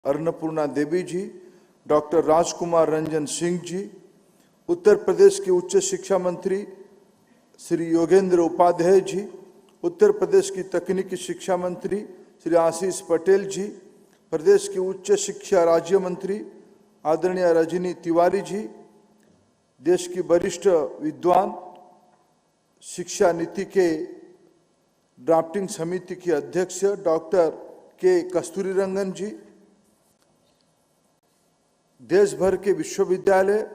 अन्नपूर्णा देवी जी, doctor राजकुमार रंजन सिंह जी, उत्तर प्रदेश के उच्च शिक्षा मंत्री श्री योगेंद्र उपाध्याय जी, उत्तर प्रदेश की तकनीकी शिक्षा मंत्री श्री आशीष पटेल जी, प्रदेश के उच्च शिक्षा राज्य मंत्री आदरणीय रजनी तिवारी जी, देश की वरिष्ठ विद्वान शिक्षा नीति के ड्राफ्टिंग समिति की अध्यक्ष डॉक्टर के कस्तूरीरंगन जी, देश भर के विश्वविद्यालय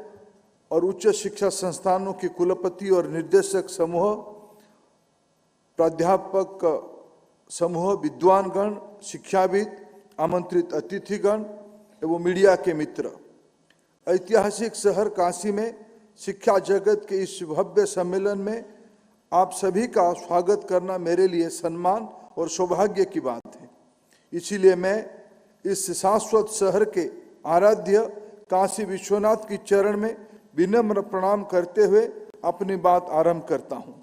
और उच्च शिक्षा संस्थानों के कुलपति और निर्देशक समूह, प्राध्यापक समूह, विद्वानगण, शिक्षाविद, आमंत्रित अतिथिगण एवं मीडिया के मित्र, ऐतिहासिक शहर काशी में शिक्षा जगत के इस भव्य सम्मेलन में आप सभी का स्वागत करना मेरे लिए सम्मान और सौभाग्य की बात है। इसीलिए मैं इस शाश्वत शहर के आराध्य काशी विश्वनाथ की चरण में विनम्र प्रणाम करते हुए अपनी बात आरंभ करता हूँ।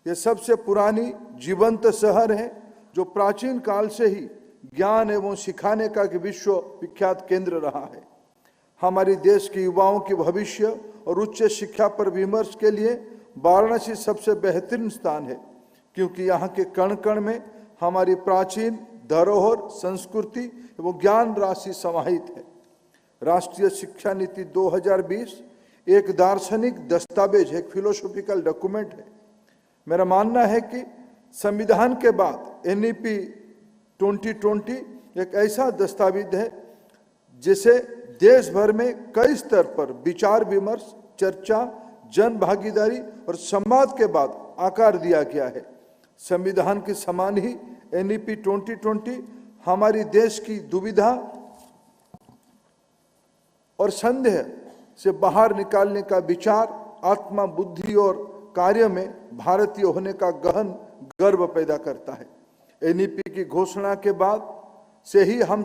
यह सबसे पुरानी जीवंत शहर है जो प्राचीन काल से ही ज्ञान एवं सिखाने का विश्व विख्यात केंद्र रहा है। हमारे देश के युवाओं के भविष्य और उच्च शिक्षा पर विमर्श के लिए वाराणसी सबसे बेहतरीन स्थान है, क्योंकि यहाँ के कण कण में हमारी प्राचीन धरोहर, संस्कृति एवं ज्ञान राशि समाहित है। राष्ट्रीय शिक्षा नीति 2020 एक दार्शनिक दस्तावेज है, एक फिलोसॉफिकल डॉक्यूमेंट है। मेरा मानना है कि संविधान के बाद NEP 2020 एक ऐसा दस्तावेज है जिसे देश भर में कई स्तर पर विचार विमर्श, चर्चा, जन भागीदारी और संवाद के बाद आकार दिया गया है। संविधान के समान ही NEP 2020 हमारी देश की दुविधा और संदेह से बाहर निकालने का विचार, आत्मा, बुद्धि और कार्य में भारतीय होने का गहन गर्व पैदा करता है। NEP की घोषणा के बाद से ही हम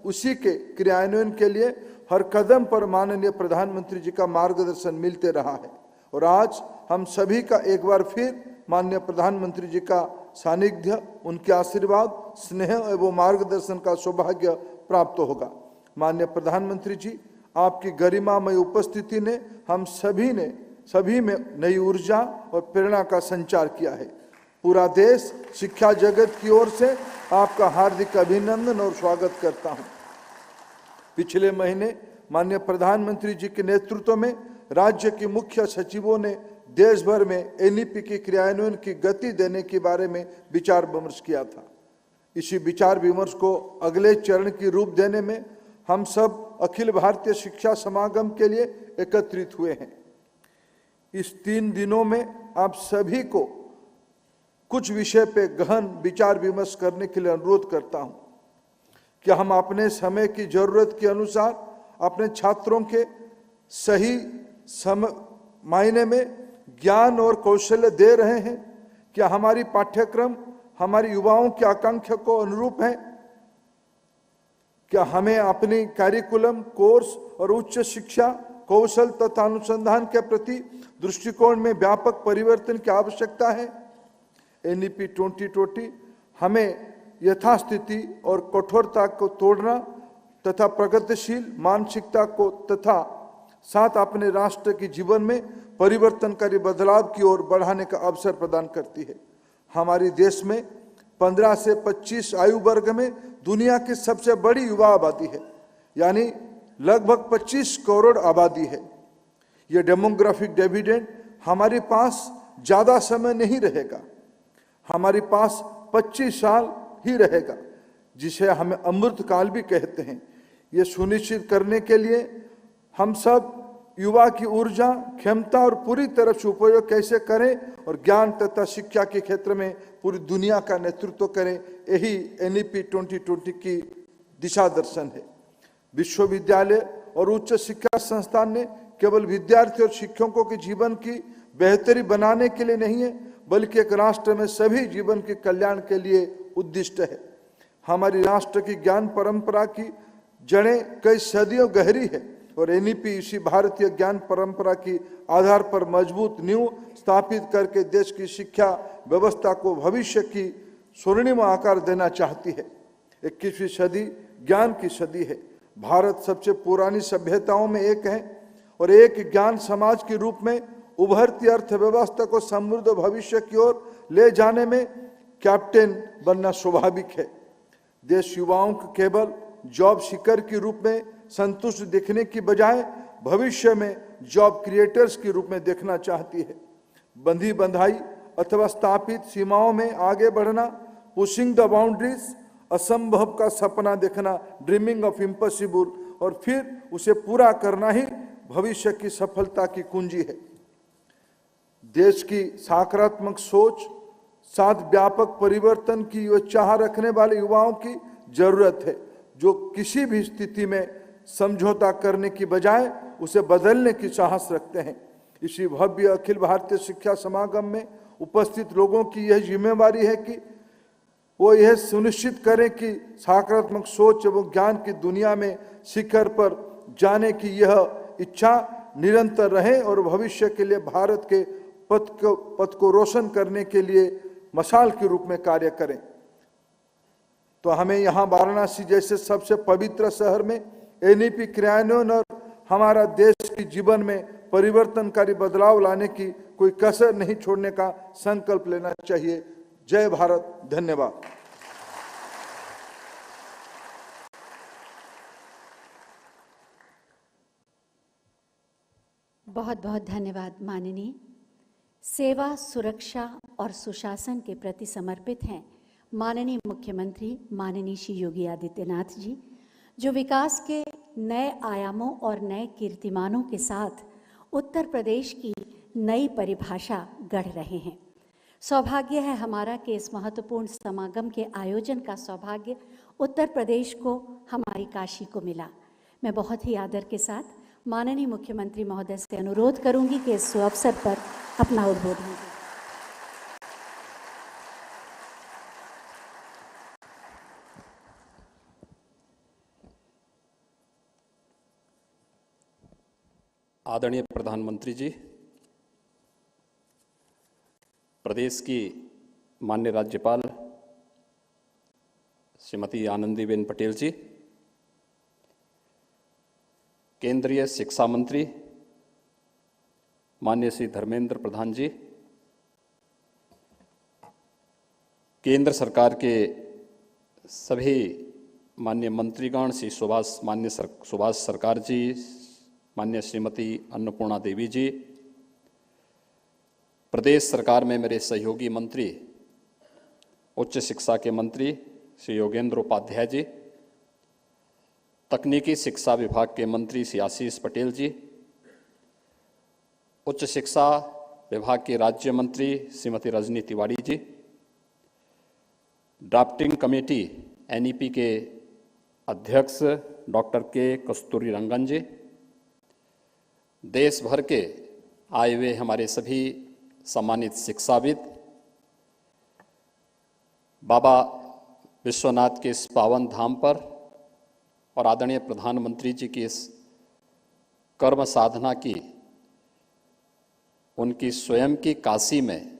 उसी के क्रियान्वयन के लिए हर कदम पर माननीय प्रधानमंत्री जी का मार्गदर्शन मिलते रहा है और आज हम सभी का एक बार फिर माननीय प्रधानमंत्री जी का सानिध्य, उनके आशीर्वाद, स्नेह एवं मार्गदर्शन का सौभाग्य प्राप्त होगा। माननीय प्रधानमंत्री जी, आपकी गरिमामय उपस्थिति ने हम सभी में नई ऊर्जा और प्रेरणा का संचार किया है। पूरा देश शिक्षा जगत की ओर से आपका हार्दिक अभिनंदन और स्वागत करता हूं। पिछले महीने माननीय प्रधानमंत्री जी के नेतृत्व में राज्य के मुख्य सचिवों ने देश भर में NEP के क्रियान्वयन की गति देने के बारे में विचार विमर्श किया था। इसी विचार विमर्श को अगले चरण की रूप देने में हम सब अखिल भारतीय शिक्षा समागम के लिए एकत्रित हुए हैं। इस 3 दिनों में आप सभी को कुछ विषय पे गहन विचार विमर्श करने के लिए अनुरोध करता हूं कि हम अपने समय की जरूरत के अनुसार अपने छात्रों के सही मायने में ज्ञान और कौशल्य दे रहे हैं। क्या हमारी पाठ्यक्रम हमारे युवाओं की आकांक्षा को अनुरूप है? क्या हमें अपनी कैरिकुलम, कोर्स और उच्च शिक्षा, कौशल तथा अनुसंधान के प्रति दृष्टिकोण में व्यापक परिवर्तन की आवश्यकता है? NEP 2020 हमें यथास्थिति और कठोरता को तोड़ना तथा प्रगतिशील मानसिकता को तथा साथ अपने राष्ट्र के जीवन में परिवर्तनकारी बदलाव की ओर बढ़ाने का अवसर प्रदान करती है। हमारे देश में 15 से 25 आयु वर्ग में दुनिया की सबसे बड़ी युवा आबादी है, यानी लगभग 25 करोड़ आबादी है। यह डेमोग्राफिक डिविडेंड हमारे पास ज्यादा समय नहीं रहेगा, हमारे पास 25 साल ही रहेगा, जिसे हमें अमृतकाल भी कहते हैं। ये सुनिश्चित करने के लिए हम सब युवा की ऊर्जा, क्षमता और पूरी तरह से उपयोग कैसे करें और ज्ञान तथा शिक्षा के क्षेत्र में पूरी दुनिया का नेतृत्व करें, यही NEP 2020 की दिशा दर्शन है। विश्वविद्यालय और उच्च शिक्षा संस्थान ने केवल विद्यार्थी और शिक्षकों के जीवन की बेहतरी बनाने के लिए नहीं है, बल्कि एक राष्ट्र में सभी जीवन के कल्याण के लिए उद्दिष्ट है। हमारी राष्ट्र की ज्ञान परंपरा की जड़ें कई सदियों गहरी है और NEP इसी भारतीय ज्ञान परंपरा की आधार पर मजबूत नींव स्थापित करके देश की शिक्षा व्यवस्था को भविष्य की स्वर्णिम आकार देना चाहती है। 21वीं सदी ज्ञान की सदी है। भारत सबसे पुरानी सभ्यताओं में एक है और एक ज्ञान समाज के रूप में उभरती अर्थव्यवस्था को समृद्ध भविष्य की ओर ले जाने में कैप्टन बनना स्वाभाविक है। देश युवाओं को केवल जॉब सीकर के रूप में संतुष्ट देखने की बजाय भविष्य में जॉब क्रिएटर्स के रूप में देखना चाहती है। बंधी बंधाई अथवा स्थापित सीमाओं में आगे बढ़ना, पुशिंग द बाउंड्रीज, असंभव का सपना देखना, ड्रीमिंग ऑफ इम्पॉसिबल, और फिर उसे पूरा करना ही भविष्य की सफलता की कुंजी है। देश की सकारात्मक सोच साथ व्यापक परिवर्तन की चाह रखने वाले युवाओं की जरूरत है, जो किसी भी स्थिति में समझौता करने की बजाय उसे बदलने की साहस रखते हैं। इसी भव्य अखिल भारतीय शिक्षा समागम में उपस्थित लोगों की यह जिम्मेवारी है कि वो यह सुनिश्चित करें कि सकारात्मक सोच एवं ज्ञान की दुनिया में शिखर पर जाने की यह इच्छा निरंतर रहे और भविष्य के लिए भारत के पथ को रोशन करने के लिए मशाल के रूप में कार्य करें। तो हमें यहाँ वाराणसी जैसे सबसे पवित्र शहर में एनईपी क्रियान्वयन और हमारा देश के जीवन में परिवर्तनकारी बदलाव लाने की कोई कसर नहीं छोड़ने का संकल्प लेना चाहिए। जय भारत। धन्यवाद। बहुत बहुत धन्यवाद माननीय। सेवा, सुरक्षा और सुशासन के प्रति समर्पित हैं माननीय मुख्यमंत्री माननीय श्री योगी आदित्यनाथ जी, जो विकास के नए आयामों और नए कीर्तिमानों के साथ उत्तर प्रदेश की नई परिभाषा गढ़ रहे हैं। सौभाग्य है हमारा कि इस महत्वपूर्ण समागम के आयोजन का सौभाग्य उत्तर प्रदेश को, हमारी काशी को मिला। मैं बहुत ही आदर के साथ माननीय मुख्यमंत्री महोदय से अनुरोध करूंगी कि इस अवसर पर अपना उद्बोधन दें। आदरणीय प्रधानमंत्री जी, प्रदेश की माननीय राज्यपाल श्रीमती आनंदीबेन पटेल जी, केंद्रीय शिक्षा मंत्री माननीय श्री धर्मेंद्र प्रधान जी, केंद्र सरकार के सभी माननीय मंत्रीगण श्री सुभाष सरकार जी, माननीय श्रीमती अन्नपूर्णा देवी जी, प्रदेश सरकार में मेरे सहयोगी मंत्री उच्च शिक्षा के मंत्री श्री योगेंद्र उपाध्याय जी, तकनीकी शिक्षा विभाग के मंत्री श्री आशीष पटेल जी, उच्च शिक्षा विभाग के राज्य मंत्री Shrimati Rajni Tiwari ji, drafting committee NEP के अध्यक्ष डॉक्टर के कस्तूरी रंगन जी, देश भर के आए हुए हमारे सभी सम्मानित शिक्षाविद, बाबा विश्वनाथ के इस पावन धाम पर और आदरणीय प्रधानमंत्री जी की इस कर्म साधना की, उनकी स्वयं की काशी में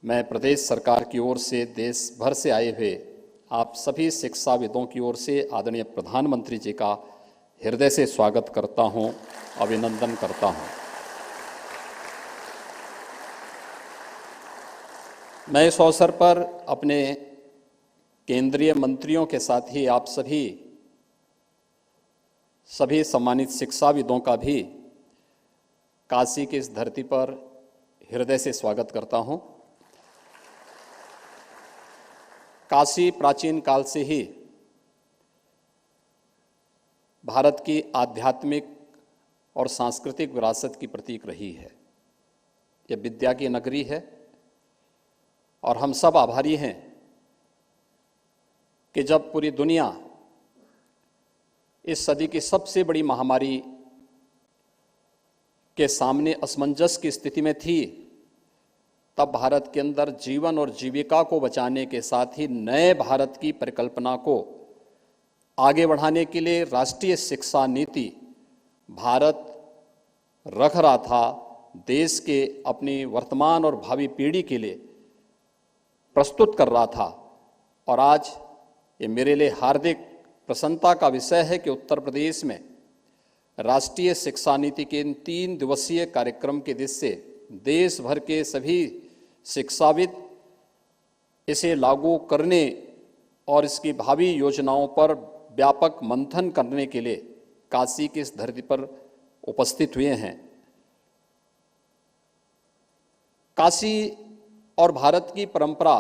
मैं प्रदेश सरकार की ओर से, देश भर से आए हुए आप सभी शिक्षाविदों की ओर से आदरणीय प्रधानमंत्री जी का हृदय से स्वागत करता हूं, अभिनंदन करता हूं। मैं इस अवसर पर अपने केंद्रीय मंत्रियों के साथ ही आप सभी सम्मानित शिक्षाविदों का भी काशी की इस धरती पर हृदय से स्वागत करता हूं। काशी प्राचीन काल से ही भारत की आध्यात्मिक और सांस्कृतिक विरासत की प्रतीक रही है। यह विद्या की नगरी है और हम सब आभारी हैं कि जब पूरी दुनिया इस सदी की सबसे बड़ी महामारी के सामने असमंजस की स्थिति में थी, तब भारत के अंदर जीवन और जीविका को बचाने के साथ ही नए भारत की परिकल्पना को आगे बढ़ाने के लिए राष्ट्रीय शिक्षा नीति भारत रख रहा था। देश के अपनी वर्तमान और भावी पीढ़ी के लिए प्रस्तुत कर रहा था। और आज ये मेरे लिए हार्दिक प्रसन्नता का विषय है कि उत्तर प्रदेश में राष्ट्रीय शिक्षा नीति के इन 3 दिवसीय कार्यक्रम के दृष्टि से देश भर के सभी शिक्षाविद इसे लागू करने और इसकी भावी योजनाओं पर व्यापक मंथन करने के लिए काशी की इस धरती पर उपस्थित हुए हैं। काशी और भारत की परंपरा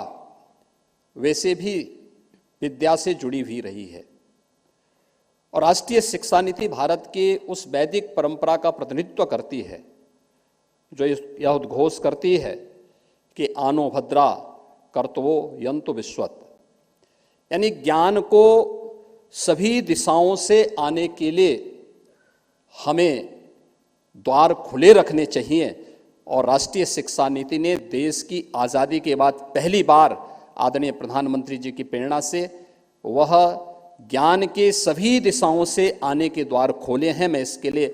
वैसे भी विद्या से जुड़ी हुई रही है और राष्ट्रीय शिक्षा नीति भारत के उस वैदिक परंपरा का प्रतिनिधित्व करती है जो यह उद्घोष करती है कि आनो भद्रा कर्तवो यंतु विश्वत, यानी ज्ञान को सभी दिशाओं से आने के लिए हमें द्वार खुले रखने चाहिए। और राष्ट्रीय शिक्षा नीति ने देश की आज़ादी के बाद पहली बार आदरणीय प्रधानमंत्री जी की प्रेरणा से वह ज्ञान के सभी दिशाओं से आने के द्वार खोले हैं। मैं इसके लिए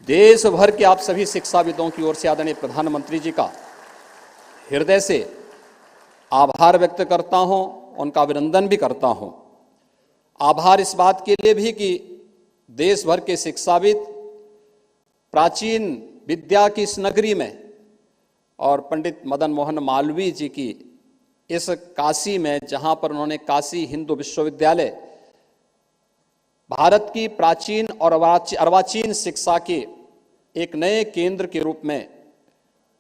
देश भर के आप सभी शिक्षाविदों की ओर से आदरणीय प्रधानमंत्री जी का हृदय से आभार व्यक्त करता हूं, उनका अभिनंदन भी करता हूं। आभार इस बात के लिए भी कि देश भर के शिक्षाविद प्राचीन विद्या की इस नगरी में और पंडित मदन मोहन मालवीय जी की इस काशी में, जहां पर उन्होंने काशी हिंदू विश्वविद्यालय भारत की प्राचीन और अर्वाचीन शिक्षा के एक नए केंद्र के रूप में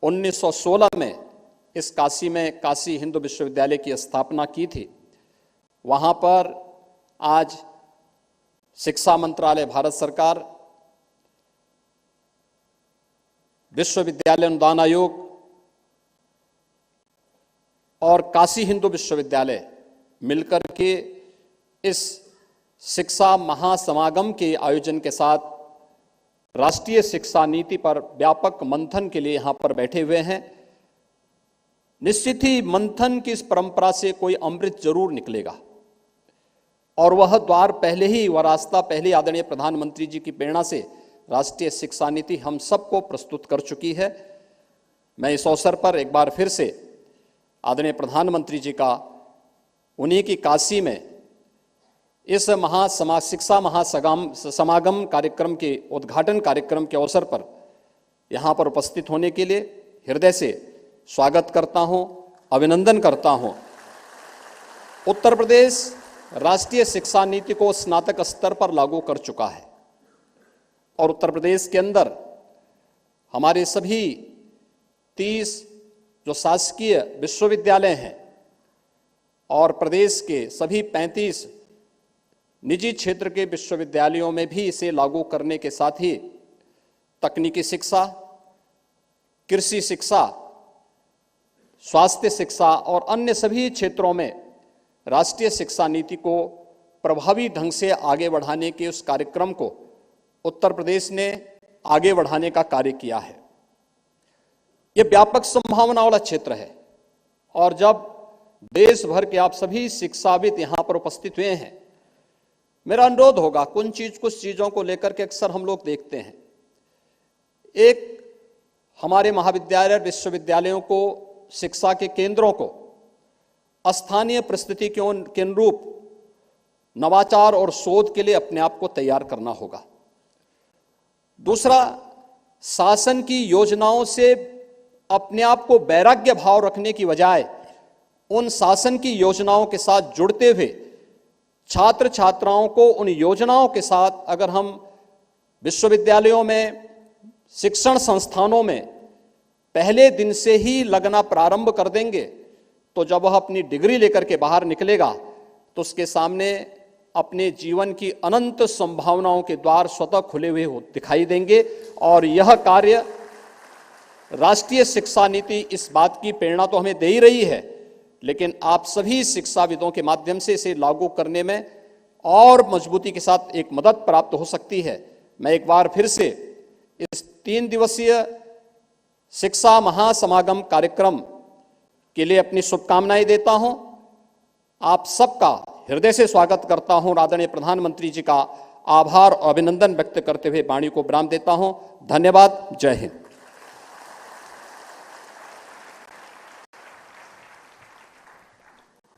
1916 में इस काशी में काशी हिंदू विश्वविद्यालय की स्थापना की थी। वहां पर आज शिक्षा मंत्रालय भारत सरकार, विश्वविद्यालय अनुदान आयोग और काशी हिंदू विश्वविद्यालय मिलकर के इस शिक्षा महासमागम के आयोजन के साथ राष्ट्रीय शिक्षा नीति पर व्यापक मंथन के लिए यहां पर बैठे हुए हैं। निश्चित ही मंथन की इस परंपरा से कोई अमृत जरूर निकलेगा और वह द्वार पहले ही, वह रास्ता पहले आदरणीय प्रधानमंत्री जी की प्रेरणा से राष्ट्रीय शिक्षा नीति हम सबको प्रस्तुत कर चुकी है। मैं इस अवसर पर एक बार फिर से आदरणीय प्रधानमंत्री जी का उन्हीं की काशी में इस शिक्षा महासमागम कार्यक्रम के उद्घाटन कार्यक्रम के अवसर पर यहाँ पर उपस्थित होने के लिए हृदय से स्वागत करता हूँ, अभिनंदन करता हूँ। उत्तर प्रदेश राष्ट्रीय शिक्षा नीति को स्नातक स्तर पर लागू कर चुका है और उत्तर प्रदेश के अंदर हमारे सभी 30 जो शासकीय विश्वविद्यालय हैं और प्रदेश के सभी 35 निजी क्षेत्र के विश्वविद्यालयों में भी इसे लागू करने के साथ ही तकनीकी शिक्षा, कृषि शिक्षा, स्वास्थ्य शिक्षा और अन्य सभी क्षेत्रों में राष्ट्रीय शिक्षा नीति को प्रभावी ढंग से आगे बढ़ाने के उस कार्यक्रम को उत्तर प्रदेश ने आगे बढ़ाने का कार्य किया है। यह व्यापक संभावना वाला क्षेत्र है और जब देश भर के आप सभी शिक्षाविद यहां पर उपस्थित हुए हैं, मेरा अनुरोध होगा, कुछ चीजों को लेकर के अक्सर हम लोग देखते हैं। एक, हमारे महाविद्यालय विश्वविद्यालयों को, शिक्षा के केंद्रों को स्थानीय परिस्थिति के अनुरूप नवाचार और शोध के लिए अपने आप को तैयार करना होगा। दूसरा, शासन की योजनाओं से अपने आप को वैराग्य भाव रखने की बजाय उन शासन की योजनाओं के साथ जुड़ते हुए छात्र छात्राओं को उन योजनाओं के साथ, अगर हम विश्वविद्यालयों में, शिक्षण संस्थानों में पहले दिन से ही लगना प्रारंभ कर देंगे तो जब वह अपनी डिग्री लेकर के बाहर निकलेगा तो उसके सामने अपने जीवन की अनंत संभावनाओं के द्वार स्वतः खुले हुए दिखाई देंगे। और यह कार्य राष्ट्रीय शिक्षा नीति इस बात की प्रेरणा तो हमें दे ही रही है, लेकिन आप सभी शिक्षाविदों के माध्यम से इसे लागू करने में और मजबूती के साथ एक मदद प्राप्त हो सकती है। मैं एक बार फिर से इस 3 दिवसीय शिक्षा महासमागम कार्यक्रम के लिए अपनी शुभकामनाएं देता हूं। आप सबका हृदय से स्वागत करता हूं। आदरणीय प्रधानमंत्री जी का आभार और अभिनंदन व्यक्त करते हुए वाणी को विराम देता हूं। धन्यवाद। जय हिंद।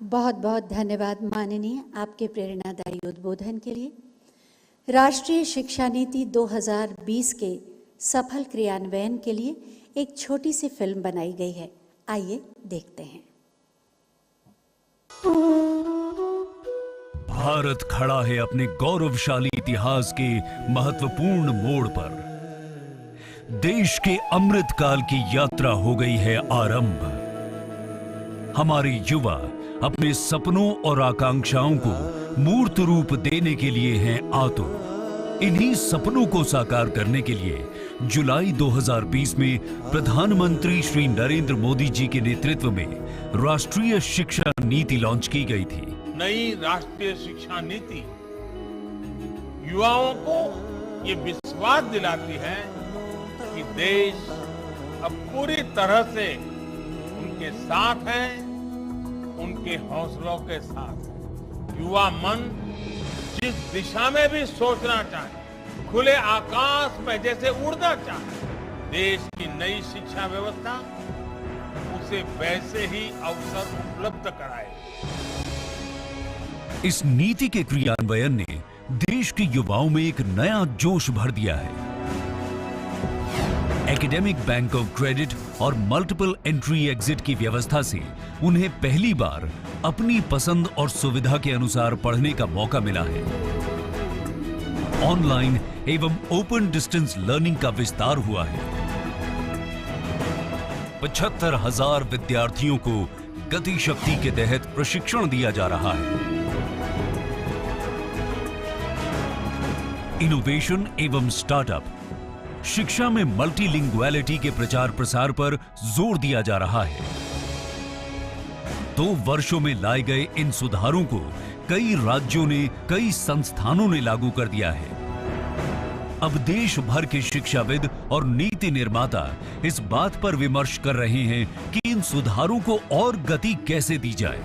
बहुत बहुत धन्यवाद माननीय, आपके प्रेरणादायी उद्बोधन के लिए। राष्ट्रीय शिक्षा नीति 2020 के सफल क्रियान्वयन के लिए एक छोटी सी फिल्म बनाई गई है, आइए देखते हैं। भारत खड़ा है अपने गौरवशाली इतिहास के महत्वपूर्ण मोड़ पर। देश के अमृत काल की यात्रा हो गई है आरंभ। हमारे युवा अपने सपनों और आकांक्षाओं को मूर्त रूप देने के लिए हैं आतुर। इन्हीं सपनों को साकार करने के लिए जुलाई 2020 में प्रधानमंत्री श्री नरेंद्र मोदी जी के नेतृत्व में राष्ट्रीय शिक्षा नीति लॉन्च की गई थी। नई राष्ट्रीय शिक्षा नीति युवाओं को ये विश्वास दिलाती है कि देश अब पूरी तरह से उनके साथ है, उनके हौसलों के साथ। युवा मन जिस दिशा में भी सोचना चाहे, खुले आकाश में जैसे उड़ना चाहे, देश की नई शिक्षा व्यवस्था उसे वैसे ही अवसर उपलब्ध कराए। इस नीति के क्रियान्वयन ने देश के युवाओं में एक नया जोश भर दिया है। एकेडमिक बैंक ऑफ क्रेडिट और मल्टीपल एंट्री एग्जिट की व्यवस्था से उन्हें पहली बार अपनी पसंद और सुविधा के अनुसार पढ़ने का मौका मिला है। ऑनलाइन एवं ओपन डिस्टेंस लर्निंग का विस्तार हुआ है। 75,000 विद्यार्थियों को गति शक्ति के तहत प्रशिक्षण दिया जा रहा है। इनोवेशन एवं स्टार्टअप, शिक्षा में मल्टीलिंगुअलिटी के प्रचार प्रसार पर जोर दिया जा रहा है। 2 वर्षों में लाए गए इन सुधारों को कई राज्यों ने, कई संस्थानों ने लागू कर दिया है। अब देश भर के शिक्षाविद और नीति निर्माता इस बात पर विमर्श कर रहे हैं कि इन सुधारों को और गति कैसे दी जाए।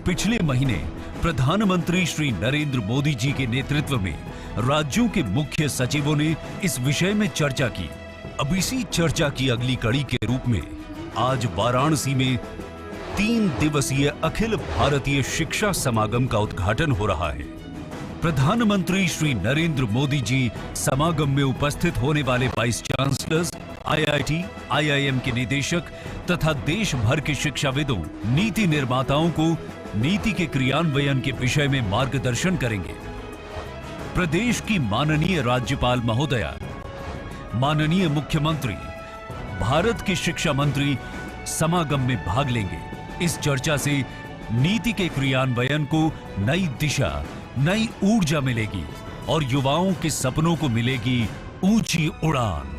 पिछले महीने प्रधानमंत्री श्री नरेंद्र मोदी जी के नेतृत्व में राज्यों के मुख्य सचिवों ने इस विषय में चर्चा की। अब इसी चर्चा की अगली कड़ी के रूप में आज वाराणसी में 3 दिवसीय अखिल भारतीय शिक्षा समागम का उद्घाटन हो रहा है। प्रधानमंत्री श्री नरेंद्र मोदी जी समागम में उपस्थित होने वाले वाइस चांसलर्स, IIT, IIM के निदेशक तथा देश भर के शिक्षाविदों, नीति निर्माताओं को नीति के क्रियान्वयन के विषय में मार्गदर्शन करेंगे। प्रदेश की माननीय राज्यपाल महोदया, माननीय मुख्यमंत्री, भारत के शिक्षा मंत्री समागम में भाग लेंगे। इस चर्चा से नीति के क्रियान्वयन को नई दिशा, नई ऊर्जा मिलेगी और युवाओं के सपनों को मिलेगी ऊंची उड़ान।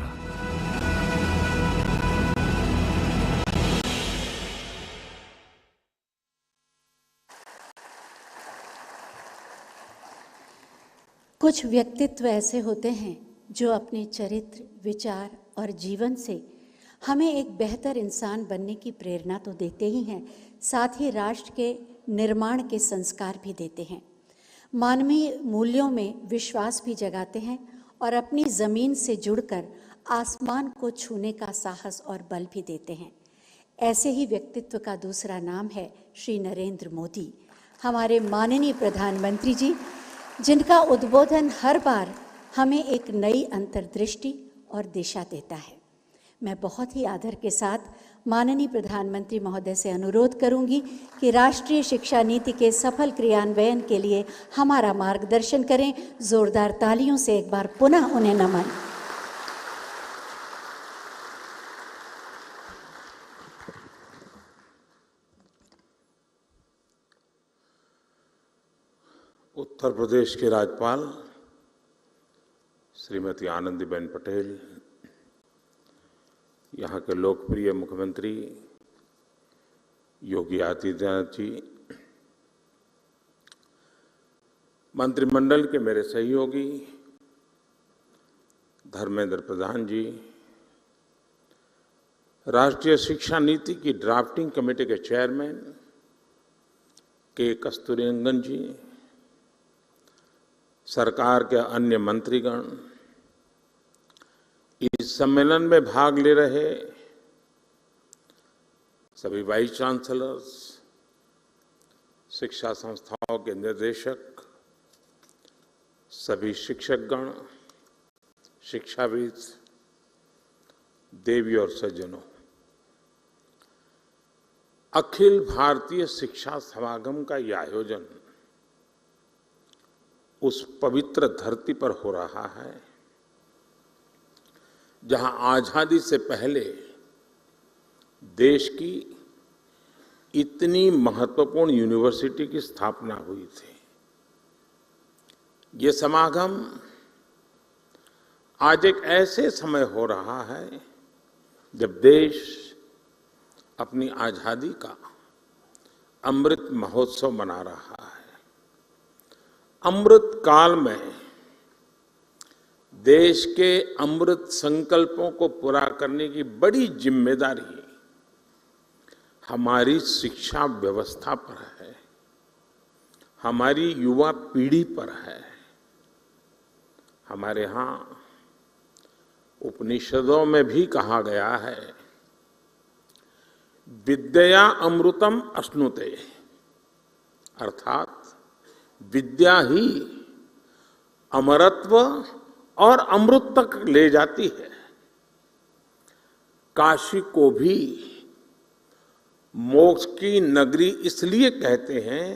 कुछ व्यक्तित्व ऐसे होते हैं जो अपने चरित्र, विचार और जीवन से हमें एक बेहतर इंसान बनने की प्रेरणा तो देते ही हैं, साथ ही राष्ट्र के निर्माण के संस्कार भी देते हैं। मानवीय मूल्यों में विश्वास भी जगाते हैं और अपनी ज़मीन से जुड़कर आसमान को छूने का साहस और बल भी देते हैं। ऐसे ही व्यक्तित्व का दूसरा नाम है श्री नरेंद्र मोदी, हमारे माननीय प्रधानमंत्री जी, जिनका उद्बोधन हर बार हमें एक नई अंतर्दृष्टि और दिशा देता है। मैं बहुत ही आदर के साथ माननीय प्रधानमंत्री महोदय से अनुरोध करूंगी कि राष्ट्रीय शिक्षा नीति के सफल क्रियान्वयन के लिए हमारा मार्गदर्शन करें। जोरदार तालियों से एक बार पुनः उन्हें नमन। उत्तर प्रदेश के राज्यपाल श्रीमती आनंदीबेन पटेल, यहाँ के लोकप्रिय मुख्यमंत्री योगी आदित्यनाथ जी, मंत्रिमंडल के मेरे सहयोगी धर्मेंद्र प्रधान जी, राष्ट्रीय शिक्षा नीति की ड्राफ्टिंग कमेटी के चेयरमैन के कस्तूरीरंगन जी, सरकार के अन्य मंत्रीगण, इस सम्मेलन में भाग ले रहे सभी वाइस चांसलर्स, शिक्षा संस्थाओं के निर्देशक, सभी शिक्षकगण, शिक्षाविद, देवी और सज्जनों, अखिल भारतीय शिक्षा समागम का यह आयोजन उस पवित्र धरती पर हो रहा है जहां आजादी से पहले देश की इतनी महत्वपूर्ण यूनिवर्सिटी की स्थापना हुई थी। ये समागम आज एक ऐसे समय हो रहा है जब देश अपनी आजादी का अमृत महोत्सव मना रहा है। अमृत काल में देश के अमृत संकल्पों को पूरा करने की बड़ी जिम्मेदारी हमारी शिक्षा व्यवस्था पर है, हमारी युवा पीढ़ी पर है। हमारे यहाँ उपनिषदों में भी कहा गया है, विद्या अमृतम अश्नुते, अर्थात विद्या ही अमरत्व और अमृत तक ले जाती है। काशी को भी मोक्ष की नगरी इसलिए कहते हैं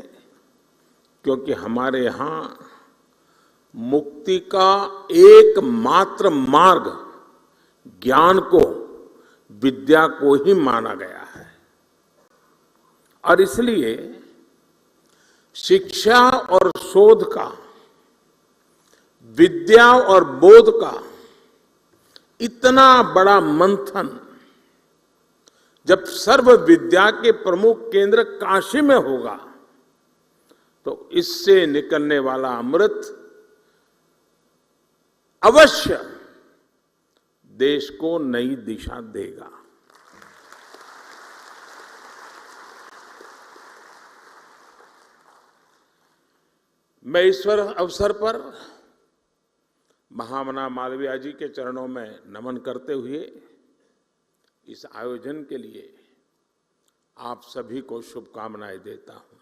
क्योंकि हमारे यहाँ मुक्ति का एकमात्र मार्ग ज्ञान को, विद्या को ही माना गया है। और इसलिए शिक्षा और शोध का, विद्या और बोध का इतना बड़ा मंथन जब सर्व विद्या के प्रमुख केंद्र काशी में होगा तो इससे निकलने वाला अमृत अवश्य देश को नई दिशा देगा। मैं ईश्वर अवसर पर महामना मालवीय जी के चरणों में नमन करते हुए इस आयोजन के लिए आप सभी को शुभकामनाएं देता हूं।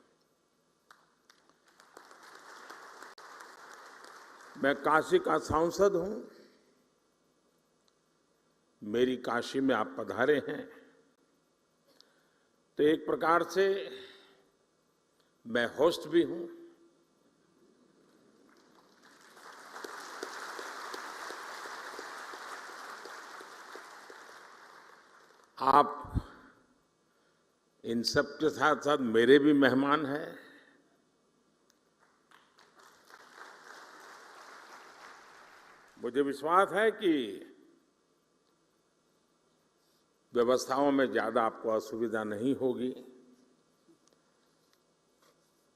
मैं काशी का सांसद हूं। मेरी काशी में आप पधारे हैं तो एक प्रकार से मैं होस्ट भी हूं। आप इन सब के साथ साथ मेरे भी मेहमान हैं। मुझे विश्वास है कि व्यवस्थाओं में ज्यादा आपको असुविधा नहीं होगी।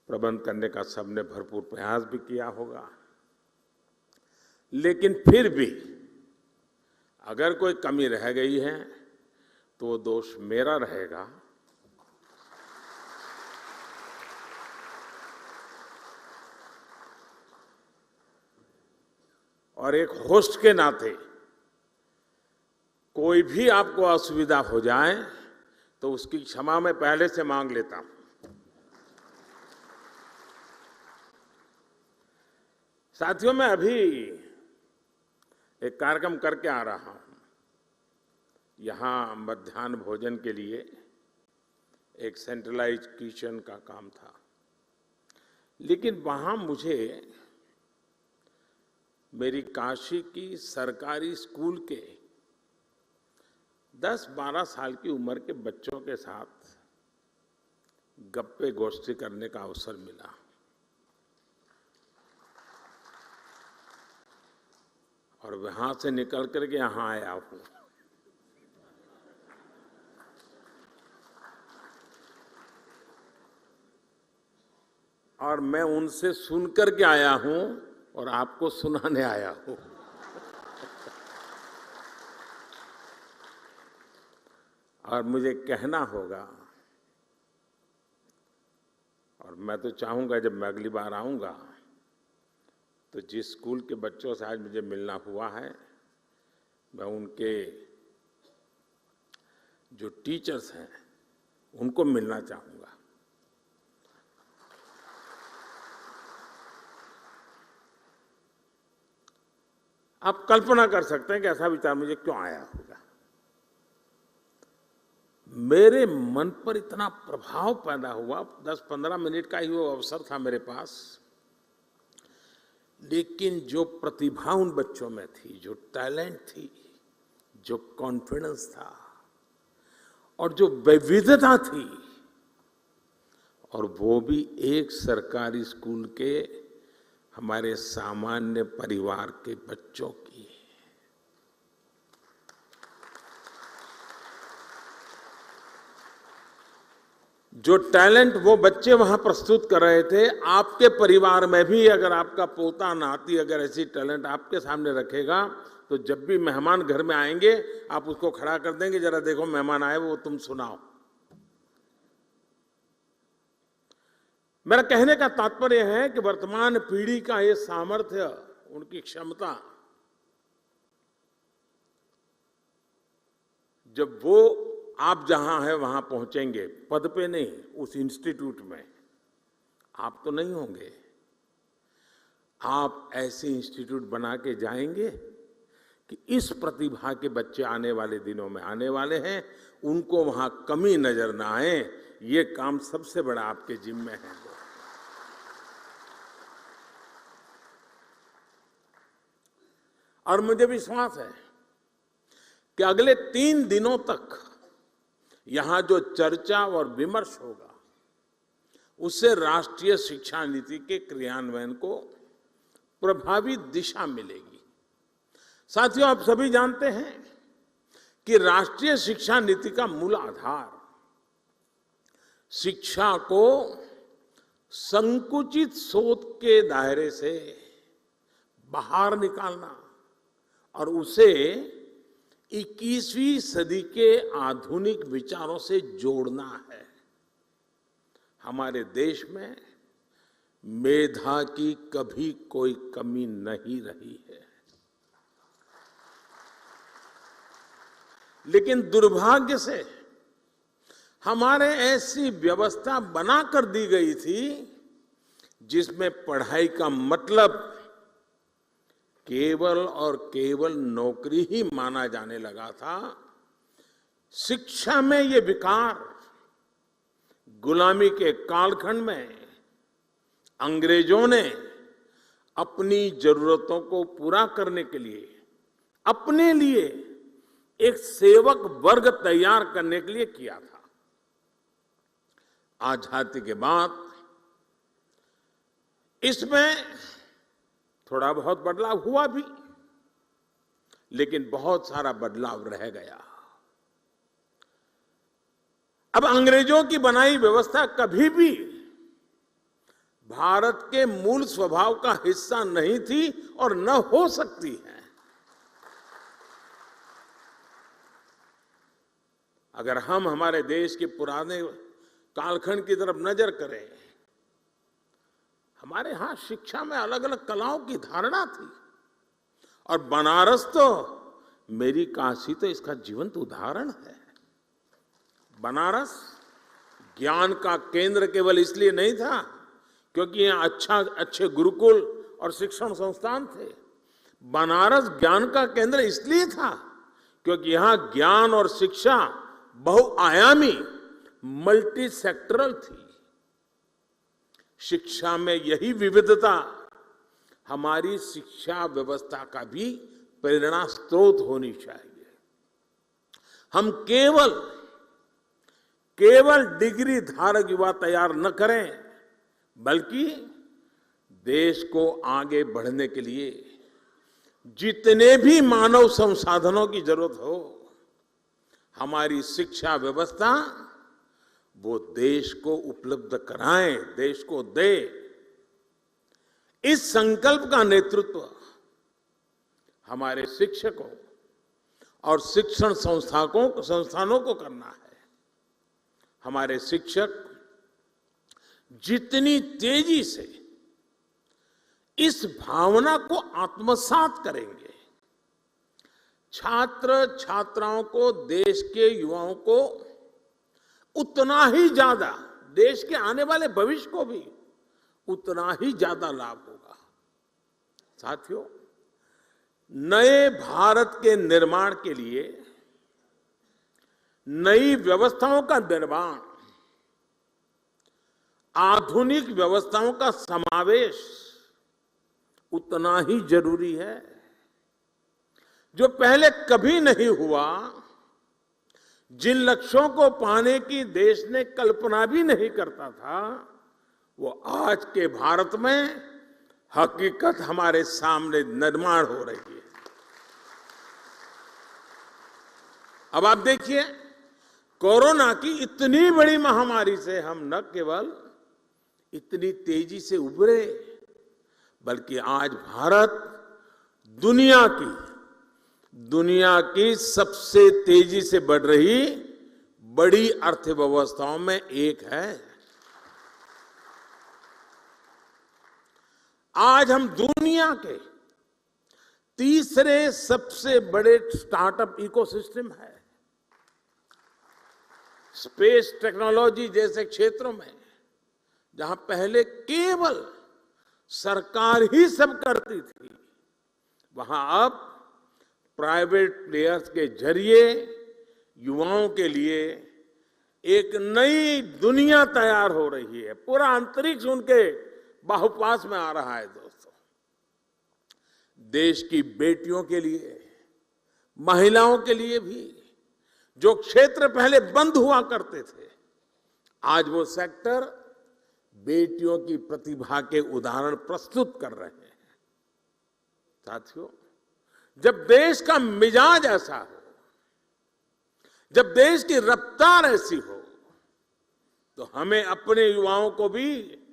प्रबंध करने का सबने भरपूर प्रयास भी किया होगा, लेकिन फिर भी अगर कोई कमी रह गई है तो वो दोष मेरा रहेगा। और एक होस्ट के नाते कोई भी आपको असुविधा हो जाए तो उसकी क्षमा मैं पहले से मांग लेता हूं। साथियों, मैं अभी एक कार्यक्रम करके आ रहा हूं। यहां मध्याह्न भोजन के लिए एक सेंट्रलाइज किचन का काम था, लेकिन वहां मुझे मेरी काशी की सरकारी स्कूल के 10-12 साल की उम्र के बच्चों के साथ गप्पे गोष्ठी करने का अवसर मिला। और वहां से निकल करके यहां आया हूं। और मैं उनसे सुनकर के आया हूं और आपको सुनाने आया हूं। और मुझे कहना होगा, और मैं तो चाहूंगा जब मैं अगली बार आऊंगा तो जिस स्कूल के बच्चों से आज मुझे मिलना हुआ है, मैं उनके जो टीचर्स हैं उनको मिलना चाहूंगा। आप कल्पना कर सकते हैं कि ऐसा विचार मुझे क्यों आया होगा। मेरे मन पर इतना प्रभाव पैदा हुआ, 10-15 मिनट का ही वो अवसर था मेरे पास, लेकिन जो प्रतिभा उन बच्चों में थी, जो टैलेंट थी, जो कॉन्फिडेंस था और जो विविधता थी, और वो भी एक सरकारी स्कूल के हमारे सामान्य परिवार के बच्चों की। जो टैलेंट वो बच्चे वहां प्रस्तुत कर रहे थे, आपके परिवार में भी अगर आपका पोता नाती अगर ऐसी टैलेंट आपके सामने रखेगा, तो जब भी मेहमान घर में आएंगे आप उसको खड़ा कर देंगे, जरा देखो मेहमान आए वो तुम सुनाओ। मेरा कहने का तात्पर्य है कि वर्तमान पीढ़ी का ये सामर्थ्य, उनकी क्षमता, जब वो आप जहां हैं वहां पहुंचेंगे, पद पे नहीं, उस इंस्टीट्यूट में, आप तो नहीं होंगे, आप ऐसे इंस्टीट्यूट बना के जाएंगे कि इस प्रतिभा के बच्चे आने वाले दिनों में आने वाले हैं, उनको वहां कमी नजर ना आए। ये काम सबसे बड़ा आपके जिम्मे है। और मुझे विश्वास है कि अगले 3 दिनों तक यहां जो चर्चा और विमर्श होगा, उससे राष्ट्रीय शिक्षा नीति के क्रियान्वयन को प्रभावी दिशा मिलेगी। साथियों, आप सभी जानते हैं कि राष्ट्रीय शिक्षा नीति का मूल आधार शिक्षा को संकुचित सोच के दायरे से बाहर निकालना और उसे 21वीं सदी के आधुनिक विचारों से जोड़ना है। हमारे देश में मेधा की कभी कोई कमी नहीं रही है, लेकिन दुर्भाग्य से हमारे ऐसी व्यवस्था बना कर दी गई थी जिसमें पढ़ाई का मतलब केवल और केवल नौकरी ही माना जाने लगा था। शिक्षा में ये विकार गुलामी के कालखंड में अंग्रेजों ने अपनी जरूरतों को पूरा करने के लिए अपने लिए एक सेवक वर्ग तैयार करने के लिए किया था। आजादी के बाद इसमें थोड़ा बहुत बदलाव हुआ भी, लेकिन बहुत सारा बदलाव रह गया। अब अंग्रेजों की बनाई व्यवस्था कभी भी भारत के मूल स्वभाव का हिस्सा नहीं थी और न हो सकती है। अगर हम हमारे देश के पुराने कालखंड की तरफ नजर करें, हमारे यहां शिक्षा में अलग अलग कलाओं की धारणा थी, और बनारस तो, मेरी काशी तो इसका जीवंत उदाहरण है। बनारस ज्ञान का केंद्र केवल इसलिए नहीं था क्योंकि यहाँ अच्छे गुरुकुल और शिक्षण संस्थान थे। बनारस ज्ञान का केंद्र इसलिए था क्योंकि यहाँ ज्ञान और शिक्षा बहुआयामी, मल्टी सेक्टरल थी। शिक्षा में यही विविधता हमारी शिक्षा व्यवस्था का भी प्रेरणा स्रोत होनी चाहिए। हम केवल डिग्री धारक युवा तैयार न करें, बल्कि देश को आगे बढ़ने के लिए जितने भी मानव संसाधनों की जरूरत हो, हमारी शिक्षा व्यवस्था वो देश को उपलब्ध कराएं, देश को दे। इस संकल्प का नेतृत्व हमारे शिक्षकों और शिक्षण संस्थानों को करना है। हमारे शिक्षक जितनी तेजी से इस भावना को आत्मसात करेंगे, छात्र छात्राओं को, देश के युवाओं को उतना ही ज्यादा, देश के आने वाले भविष्य को भी उतना ही ज्यादा लाभ होगा। साथियों, नए भारत के निर्माण के लिए नई व्यवस्थाओं का निर्माण, आधुनिक व्यवस्थाओं का समावेश उतना ही जरूरी है जो पहले कभी नहीं हुआ, जिन लक्ष्यों को पाने की देश ने कल्पना भी नहीं करता था, वो आज के भारत में हकीकत हमारे सामने निर्माण हो रही है। अब आप देखिए, कोरोना की इतनी बड़ी महामारी से हम न केवल इतनी तेजी से उभरे, बल्कि आज भारत दुनिया की सबसे तेजी से बढ़ रही बड़ी अर्थव्यवस्थाओं में एक है। आज हम दुनिया के तीसरे सबसे बड़े स्टार्टअप इकोसिस्टम है। स्पेस टेक्नोलॉजी जैसे क्षेत्रों में जहां पहले केवल सरकार ही सब करती थी, वहां अब प्राइवेट प्लेयर्स के जरिए युवाओं के लिए एक नई दुनिया तैयार हो रही है। पूरा अंतरिक्ष उनके बाहुपास में आ रहा है। दोस्तों, देश की बेटियों के लिए, महिलाओं के लिए भी जो क्षेत्र पहले बंद हुआ करते थे, आज वो सेक्टर बेटियों की प्रतिभा के उदाहरण प्रस्तुत कर रहे हैं। साथियों, जब देश का मिजाज ऐसा हो, जब देश की रफ्तार ऐसी हो, तो हमें अपने युवाओं को भी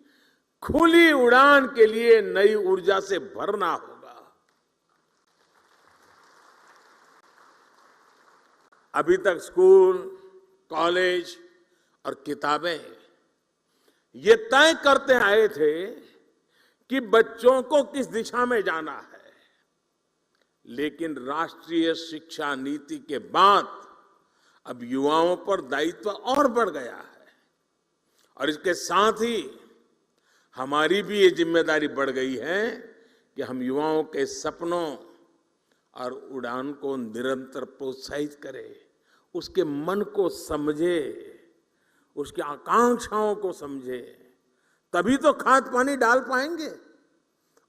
खुली उड़ान के लिए नई ऊर्जा से भरना होगा। अभी तक स्कूल, कॉलेज और किताबें ये तय करते आए थे कि बच्चों को किस दिशा में जाना है, लेकिन राष्ट्रीय शिक्षा नीति के बाद अब युवाओं पर दायित्व और बढ़ गया है, और इसके साथ ही हमारी भी ये जिम्मेदारी बढ़ गई है कि हम युवाओं के सपनों और उड़ान को निरंतर प्रोत्साहित करें, उसके मन को समझे, उसकी आकांक्षाओं को समझे, तभी तो खाद पानी डाल पाएंगे।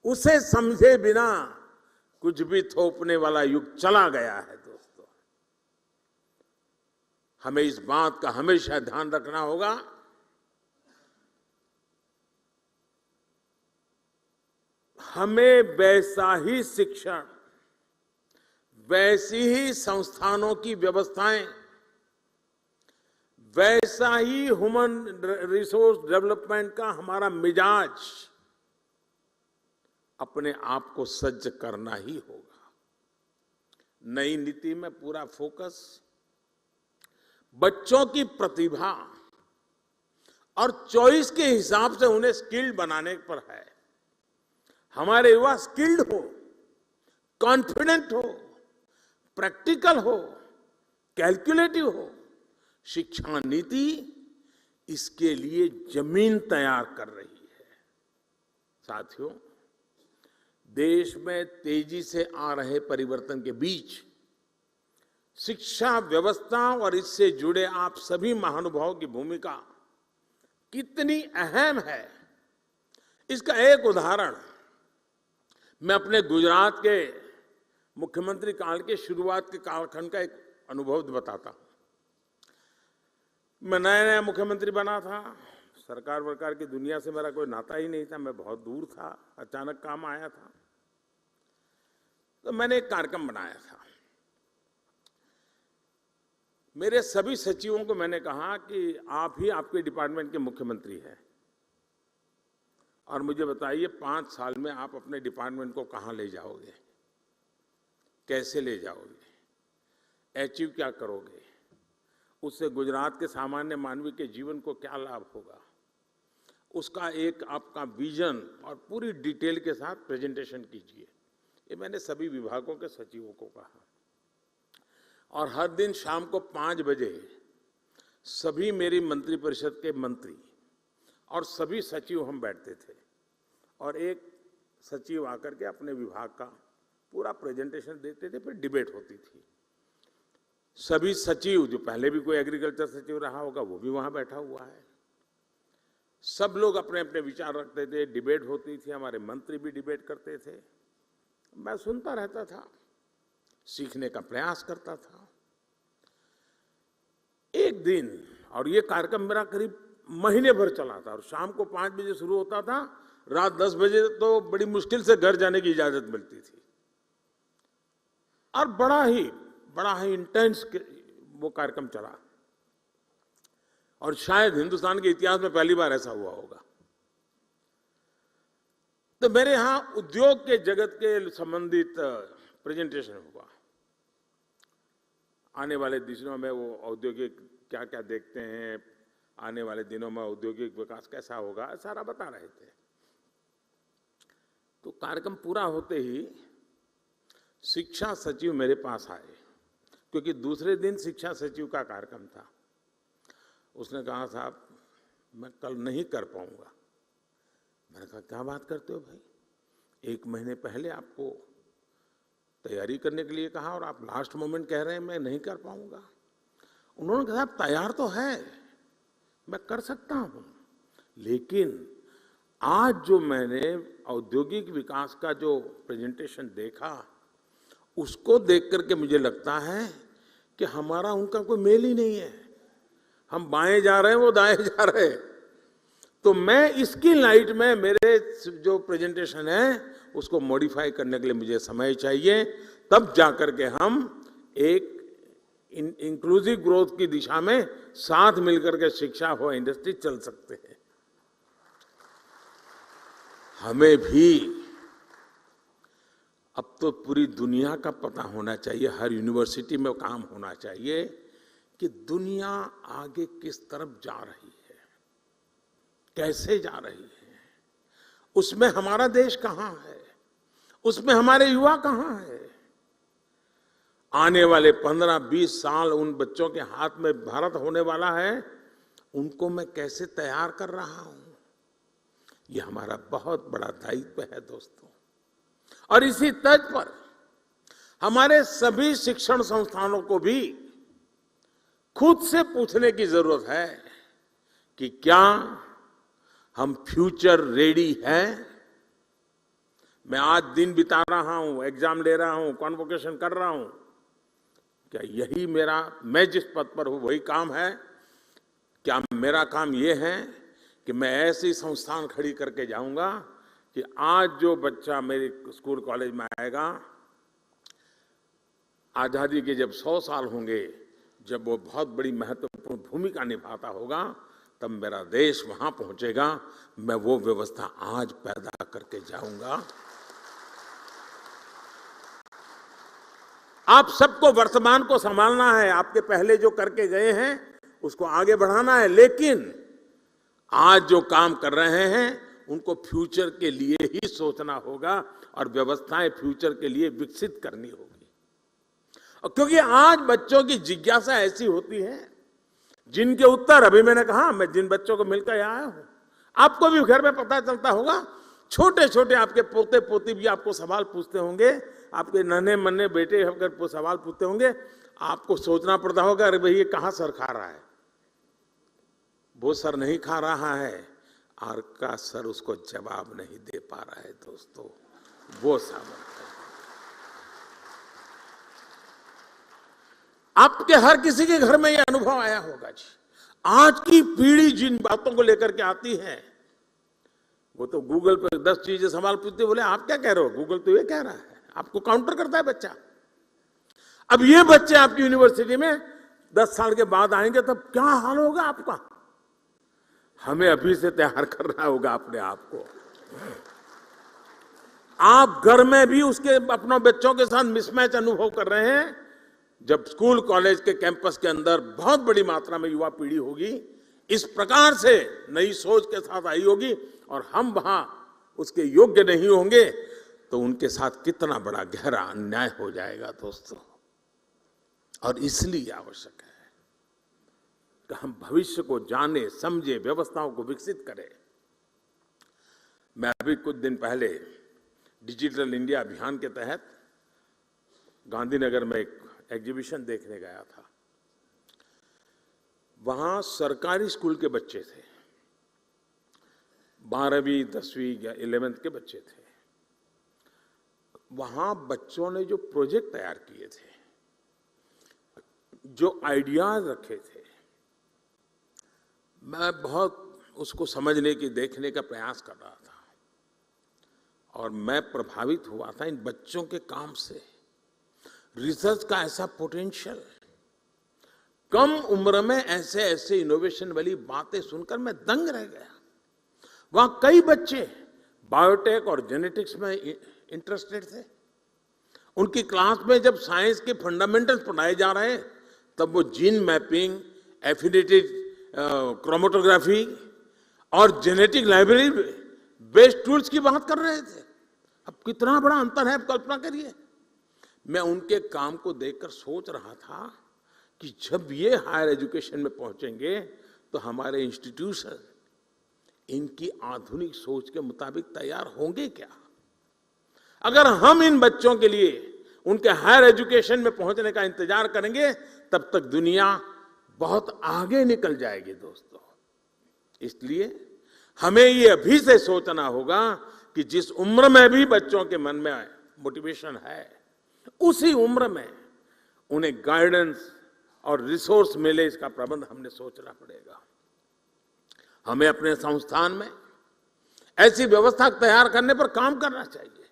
उसे समझे बिना कुछ भी थोपने वाला युग चला गया है। दोस्तों, हमें इस बात का हमेशा ध्यान रखना होगा हमें वैसा ही शिक्षण, वैसी ही संस्थानों की व्यवस्थाएं, वैसा ही ह्यूमन रिसोर्स डेवलपमेंट का हमारा मिजाज अपने आप को सज्ज करना ही होगा। नई नीति में पूरा फोकस बच्चों की प्रतिभा और चॉइस के हिसाब से उन्हें स्किल्ड बनाने पर है। हमारे युवा स्किल्ड हो, कॉन्फिडेंट हो, प्रैक्टिकल हो, कैलकुलेटिव हो। शिक्षा नीति इसके लिए जमीन तैयार कर रही है। साथियों, देश में तेजी से आ रहे परिवर्तन के बीच शिक्षा व्यवस्था और इससे जुड़े आप सभी महानुभावों की भूमिका कितनी अहम है, इसका एक उदाहरण मैं अपने गुजरात के मुख्यमंत्री काल के शुरुआत के कालखंड का एक अनुभव बताता हूं। मैं नया मुख्यमंत्री बना था, सरकार वरकार की दुनिया से मेरा कोई नाता ही नहीं था, मैं बहुत दूर था, अचानक काम आया था, तो मैंने एक कार्यक्रम बनाया था। मेरे सभी सचिवों को मैंने कहा कि आप ही आपके डिपार्टमेंट के मुख्यमंत्री हैं, और मुझे बताइए 5 साल में आप अपने डिपार्टमेंट को कहां ले जाओगे, कैसे ले जाओगे, अचीव क्या करोगे, उससे गुजरात के सामान्य मानवी के जीवन को क्या लाभ होगा, उसका एक आपका विजन और पूरी डिटेल के साथ प्रेजेंटेशन कीजिए। ये मैंने सभी विभागों के सचिवों को कहा, और हर दिन शाम को 5 बजे सभी मेरी मंत्रिपरिषद के मंत्री और सभी सचिव हम बैठते थे, और एक सचिव आकर के अपने विभाग का पूरा प्रेजेंटेशन देते थे, फिर डिबेट होती थी। सभी सचिव, जो पहले भी कोई एग्रीकल्चर सचिव रहा होगा वो भी वहां बैठा हुआ है, सब लोग अपने अपने विचार रखते थे, डिबेट होती थी, हमारे मंत्री भी डिबेट करते थे। मैं सुनता रहता था, सीखने का प्रयास करता था। एक दिन, और ये कार्यक्रम मेरा करीब महीने भर चला था, और शाम को 5 बजे शुरू होता था, रात 10 बजे तो बड़ी मुश्किल से घर जाने की इजाजत मिलती थी। और बड़ा ही इंटेंस वो कार्यक्रम चला, और शायद हिंदुस्तान के इतिहास में पहली बार ऐसा हुआ होगा। तो मेरे यहां उद्योग के जगत के संबंधित प्रेजेंटेशन हुआ। आने वाले दिनों में वो औद्योगिक क्या क्या देखते हैं, आने वाले दिनों में औद्योगिक विकास कैसा होगा, सारा बता रहे थे। तो कार्यक्रम पूरा होते ही शिक्षा सचिव मेरे पास आए, क्योंकि दूसरे दिन शिक्षा सचिव का कार्यक्रम था। उसने कहा, साहब मैं कल नहीं कर पाऊंगा। मैंने कहा, क्या बात करते हो भाई, 1 महीने पहले आपको तैयारी करने के लिए कहा और आप लास्ट मोमेंट कह रहे हैं मैं नहीं कर पाऊंगा। उन्होंने कहा, तैयार तो है, मैं कर सकता हूं, लेकिन आज जो मैंने औद्योगिक विकास का जो प्रेजेंटेशन देखा, उसको देख करके मुझे लगता है कि हमारा उनका कोई मेल ही नहीं है। हम बाएं जा रहे हैं, वो दाएं जा रहे हैं। तो मैं इसकी लाइट में मेरे जो प्रेजेंटेशन है उसको मॉडिफाई करने के लिए मुझे समय चाहिए, तब जाकर के हम एक इंक्लूसिव ग्रोथ की दिशा में साथ मिलकर के शिक्षा हो इंडस्ट्री चल सकते हैं। हमें भी अब तो पूरी दुनिया का पता होना चाहिए, हर यूनिवर्सिटी में काम होना चाहिए कि दुनिया आगे किस तरफ जा रही है, कैसे जा रही है, उसमें हमारा देश कहां है, उसमें हमारे युवा कहां है। आने वाले 15-20 साल उन बच्चों के हाथ में भारत होने वाला है, उनको मैं कैसे तैयार कर रहा हूं, ये हमारा बहुत बड़ा दायित्व है दोस्तों। और इसी तर्ज पर हमारे सभी शिक्षण संस्थानों को भी खुद से पूछने की जरूरत है कि क्या हम फ्यूचर रेडी हैं। मैं आज दिन बिता रहा हूं, एग्जाम ले रहा हूं, कॉन्वोकेशन कर रहा हूं, क्या यही मैं जिस पद पर हूं वही काम है? क्या मेरा काम यह है कि मैं ऐसी संस्थान खड़ी करके जाऊंगा कि आज जो बच्चा मेरे स्कूल कॉलेज में आएगा, आजादी के जब 100 साल होंगे, जब वो बहुत बड़ी महत्वपूर्ण भूमिका निभाता होगा, तब मेरा देश वहां पहुंचेगा। मैं वो व्यवस्था आज पैदा करके जाऊंगा। आप सबको वर्तमान को संभालना है, आपके पहले जो करके गए हैं उसको आगे बढ़ाना है, लेकिन आज जो काम कर रहे हैं उनको फ्यूचर के लिए ही सोचना होगा और व्यवस्थाएं फ्यूचर के लिए विकसित करनी होगी। और क्योंकि आज बच्चों की जिज्ञासा ऐसी होती है जिनके उत्तर, अभी मैंने कहा, मैं जिन बच्चों को मिलकर आया हूं, आपको भी घर में पता चलता होगा, छोटे छोटे आपके पोते पोती भी आपको सवाल पूछते होंगे, आपके नन्हे मन्ने बेटे अगर सवाल पूछते होंगे, आपको सोचना पड़ता होगा, अरे भाई ये कहां सर खा रहा है, वो सर नहीं खा रहा है, और का सर उसको जवाब नहीं दे पा रहा है। दोस्तों, वो सामर्थ्य आपके हर किसी के घर में ये अनुभव आया होगा जी। आज की पीढ़ी जिन बातों को लेकर के आती है, वो तो गूगल पर 10 चीजें सवाल पूछते, बोले आप क्या कह रहे हो, गूगल तो ये कह रहा है, आपको काउंटर करता है बच्चा। अब ये बच्चे आपकी यूनिवर्सिटी में 10 साल के बाद आएंगे, तब क्या हाल होगा आपका। हमें अभी से तैयार करना होगा अपने आप को। आप घर में भी उसके अपने बच्चों के साथ मिसमैच अनुभव कर रहे हैं। जब स्कूल कॉलेज के कैंपस के अंदर बहुत बड़ी मात्रा में युवा पीढ़ी होगी, इस प्रकार से नई सोच के साथ आई होगी, और हम वहां उसके योग्य नहीं होंगे, तो उनके साथ कितना बड़ा गहरा अन्याय हो जाएगा दोस्तों। और इसलिए आवश्यक है कि हम भविष्य को जाने, समझे, व्यवस्थाओं को विकसित करें। मैं अभी कुछ दिन पहले डिजिटल इंडिया अभियान के तहत गांधीनगर में एक एग्जीबिशन देखने गया था। वहां सरकारी स्कूल के बच्चे थे, 12वीं 10वीं या 11th के बच्चे थे। वहां बच्चों ने जो प्रोजेक्ट तैयार किए थे, जो आइडियाज रखे थे, मैं बहुत उसको समझने की, देखने का प्रयास कर रहा था और मैं प्रभावित हुआ था इन बच्चों के काम से। रिसर्च का ऐसा पोटेंशियल, कम उम्र में ऐसे ऐसे इनोवेशन वाली बातें सुनकर मैं दंग रह गया। वहां कई बच्चे बायोटेक और जेनेटिक्स में इंटरेस्टेड थे। उनकी क्लास में जब साइंस के फंडामेंटल्स पढ़ाए जा रहे हैं, तब वो जीन मैपिंग, एफिनिटी क्रोमेटोग्राफी और जेनेटिक लाइब्रेरी बेस्ड टूल्स की बात कर रहे थे। अब कितना बड़ा अंतर है, आप कल्पना करिए। मैं उनके काम को देखकर सोच रहा था कि जब ये हायर एजुकेशन में पहुंचेंगे तो हमारे इंस्टीट्यूशन इनकी आधुनिक सोच के मुताबिक तैयार होंगे क्या? अगर हम इन बच्चों के लिए उनके हायर एजुकेशन में पहुंचने का इंतजार करेंगे, तब तक दुनिया बहुत आगे निकल जाएगी दोस्तों। इसलिए हमें ये अभी से सोचना होगा कि जिस उम्र में भी बच्चों के मन में मोटिवेशन है, उसी उम्र में उन्हें गाइडेंस और रिसोर्स मिले, इसका प्रबंध हमने सोचना पड़ेगा। हमें अपने संस्थान में ऐसी व्यवस्था तैयार करने पर काम करना चाहिए।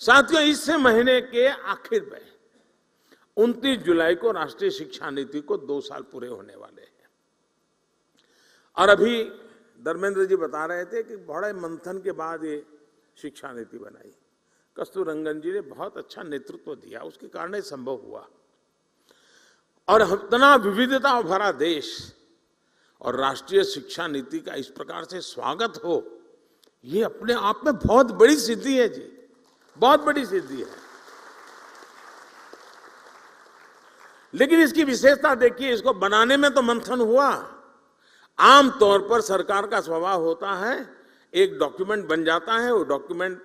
साथियों, इस महीने के आखिर में 29 जुलाई को राष्ट्रीय शिक्षा नीति को 2 साल पूरे होने वाले हैं। और अभी धर्मेंद्र जी बता रहे थे कि बड़े मंथन के बाद ये शिक्षा नीति बनाई। कस्तूररंगन जी ने बहुत अच्छा नेतृत्व दिया, उसके कारण ये संभव हुआ। और इतना विविधता भरा देश और राष्ट्रीय शिक्षा नीति का इस प्रकार से स्वागत हो, ये अपने आप में बहुत बड़ी सिद्धि है जी, बहुत बड़ी सिद्धि है। लेकिन इसकी विशेषता देखिए, इसको बनाने में तो मंथन हुआ। आमतौर पर सरकार का स्वभाव होता है, एक डॉक्यूमेंट बन जाता है, वो डॉक्यूमेंट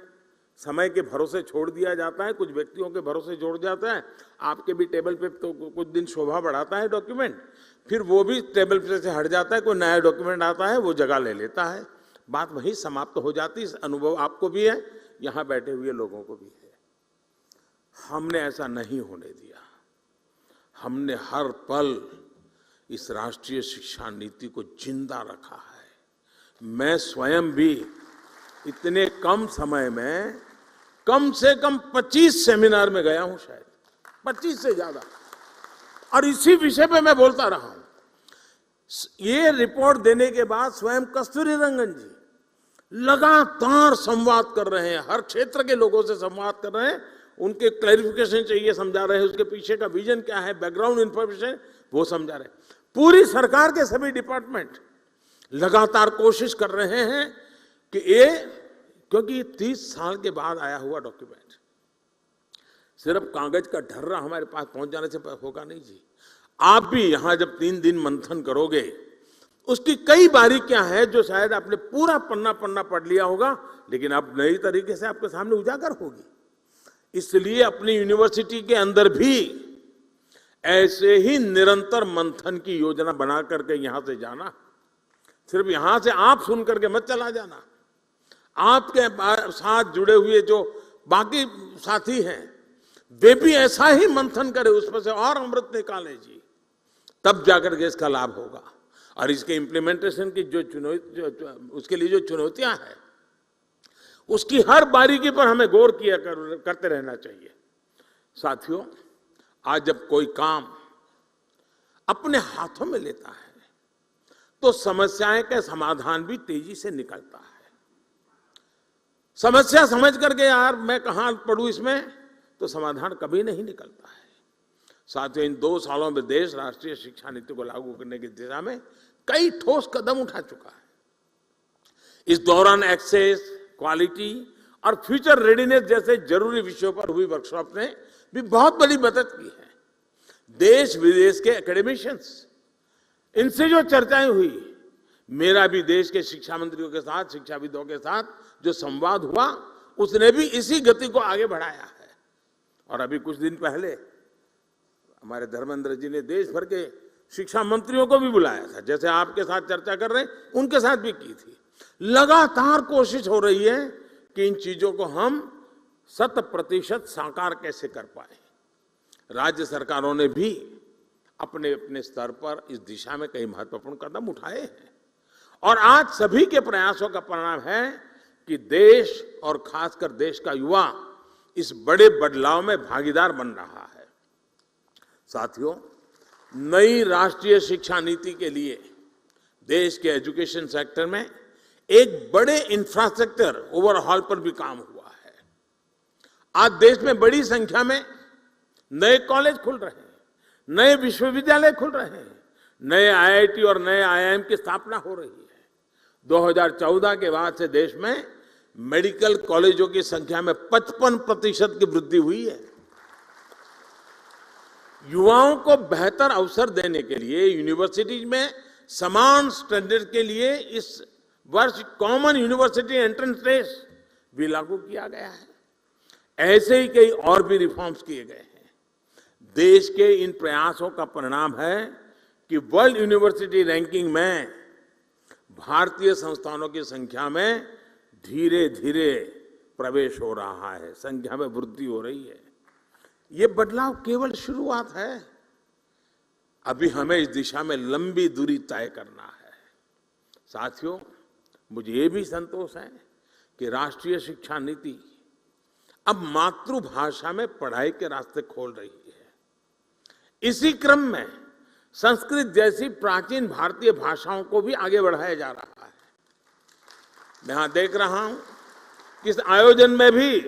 समय के भरोसे छोड़ दिया जाता है, कुछ व्यक्तियों के भरोसे छोड़ जाता है। आपके भी टेबल पे तो कुछ दिन शोभा बढ़ाता है डॉक्यूमेंट, फिर वो भी टेबल पे से हट जाता है, कोई नया डॉक्यूमेंट आता है, वो जगह ले लेता है, बात वहीं समाप्त हो जाती है। अनुभव आपको भी है, यहाँ बैठे हुए लोगों को भी है। हमने ऐसा नहीं होने दिया। हमने हर पल इस राष्ट्रीय शिक्षा नीति को जिंदा रखा है। मैं स्वयं भी इतने कम समय में कम से कम 25 सेमिनार में गया हूं, शायद 25 से ज्यादा, और इसी विषय पे मैं बोलता रहा हूं। ये रिपोर्ट देने के बाद स्वयं कस्तूररंगन जी लगातार संवाद कर रहे हैं, हर क्षेत्र के लोगों से संवाद कर रहे हैं, उनके क्लैरिफिकेशन चाहिए समझा रहे हैं, उसके पीछे का विजन क्या है, बैकग्राउंड इंफॉर्मेशन वो समझा रहे हैं। पूरी सरकार के सभी डिपार्टमेंट लगातार कोशिश कर रहे हैं कि ये, क्योंकि 30 साल के बाद आया हुआ डॉक्यूमेंट सिर्फ कागज का ढर्रा हमारे पास पहुंच जाने से होगा नहीं जी। आप भी यहां जब 3 दिन मंथन करोगे, उसकी कई बारीकियां हैं जो शायद आपने पूरा पन्ना पढ़ लिया होगा, लेकिन अब नई तरीके से आपके सामने उजागर होगी। इसलिए अपनी यूनिवर्सिटी के अंदर भी ऐसे ही निरंतर मंथन की योजना बना करके यहां से जाना। सिर्फ यहां से आप सुन करके मत चला जाना, आपके साथ जुड़े हुए जो बाकी साथी हैं वे भी ऐसा ही मंथन करें, उसमें से और अमृत निकालें जी, तब जाकर के इसका लाभ होगा। और इसके इम्प्लीमेंटेशन की जो उसके लिए जो चुनौतियां हैं, उसकी हर बारीकी पर हमें गौर किया करते रहना चाहिए। साथियों, आज जब कोई काम अपने हाथों में लेता है तो समस्याएं का समाधान भी तेजी से निकलता है। समस्या समझ करके यार मैं कहां पढ़ूं इसमें, तो समाधान कभी नहीं निकलता है। साथियों, इन 2 सालों में देश राष्ट्रीय शिक्षा नीति को लागू करने की दिशा में कई ठोस कदम उठा चुका है। इस दौरान एक्सेस, क्वालिटी और फ्यूचर रेडीनेस जैसे जरूरी विषयों पर हुई वर्कशॉप ने भी बहुत बड़ी मदद की है। देश विदेश के एकेडमिशियंस, इनसे जो चर्चाएं हुई, मेरा भी देश के शिक्षा मंत्रियों के साथ, शिक्षाविदों के साथ जो संवाद हुआ, उसने भी इसी गति को आगे बढ़ाया है। और अभी कुछ दिन पहले हमारे धर्मेंद्र जी ने देश भर के शिक्षा मंत्रियों को भी बुलाया था, जैसे आपके साथ चर्चा कर रहे हैं उनके साथ भी की थी। लगातार कोशिश हो रही है कि इन चीजों को हम 100% साकार कैसे कर पाए। राज्य सरकारों ने भी अपने अपने स्तर पर इस दिशा में कई महत्वपूर्ण कदम उठाए हैं और आज सभी के प्रयासों का परिणाम है कि देश और खासकर देश का युवा इस बड़े बदलाव में भागीदार बन रहा है। साथियों, नई राष्ट्रीय शिक्षा नीति के लिए देश के एजुकेशन सेक्टर में एक बड़े इंफ्रास्ट्रक्चर ओवरहॉल पर भी काम हुआ है। आज देश में बड़ी संख्या में नए कॉलेज खुल रहे हैं, नए विश्वविद्यालय खुल रहे हैं, नए आईआईटी और नए आईआईएम की स्थापना हो रही है। 2014 के बाद से देश में मेडिकल कॉलेजों की संख्या में 55% की वृद्धि हुई है। युवाओं को बेहतर अवसर देने के लिए यूनिवर्सिटीज में समान स्टैंडर्ड के लिए इस वर्ष कॉमन यूनिवर्सिटी एंट्रेंस टेस्ट भी लागू किया गया है। ऐसे ही कई और भी रिफॉर्म्स किए गए हैं। देश के इन प्रयासों का परिणाम है कि वर्ल्ड यूनिवर्सिटी रैंकिंग में भारतीय संस्थानों की संख्या में धीरे धीरे प्रवेश हो रहा है, संख्या में वृद्धि हो रही है। ये बदलाव केवल शुरुआत है, अभी हमें इस दिशा में लंबी दूरी तय करना है। साथियों, मुझे ये भी संतोष है कि राष्ट्रीय शिक्षा नीति अब मातृभाषा में पढ़ाई के रास्ते खोल रही है। इसी क्रम में संस्कृत जैसी प्राचीन भारतीय भाषाओं को भी आगे बढ़ाया जा रहा है। मैं यहां देख रहा हूं कि इस आयोजन में भी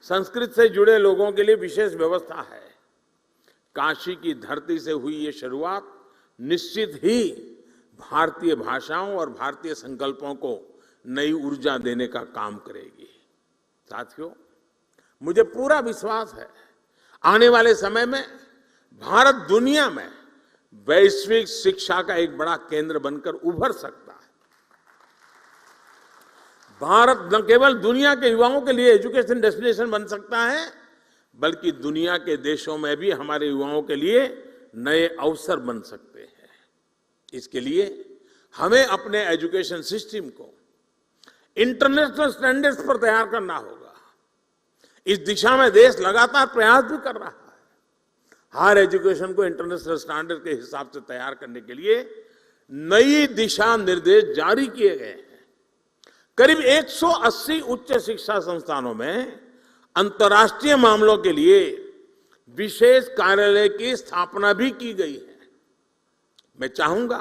संस्कृत से जुड़े लोगों के लिए विशेष व्यवस्था है। काशी की धरती से हुई ये शुरुआत निश्चित ही भारतीय भाषाओं और भारतीय संकल्पों को नई ऊर्जा देने का काम करेगी। साथियों, मुझे पूरा विश्वास है आने वाले समय में भारत दुनिया में वैश्विक शिक्षा का एक बड़ा केंद्र बनकर उभर सकता है। भारत न केवल दुनिया के युवाओं के लिए एजुकेशन डेस्टिनेशन बन सकता है, बल्कि दुनिया के देशों में भी हमारे युवाओं के लिए नए अवसर बन सकते हैं। इसके लिए हमें अपने एजुकेशन सिस्टम को इंटरनेशनल स्टैंडर्ड्स पर तैयार करना होगा। इस दिशा में देश लगातार प्रयास भी कर रहा है। हायर एजुकेशन को इंटरनेशनल स्टैंडर्ड के हिसाब से तैयार करने के लिए नई दिशा निर्देश जारी किए गए हैं। करीब 180 उच्च शिक्षा संस्थानों में अंतर्राष्ट्रीय मामलों के लिए विशेष कार्यालय की स्थापना भी की गई है। मैं चाहूंगा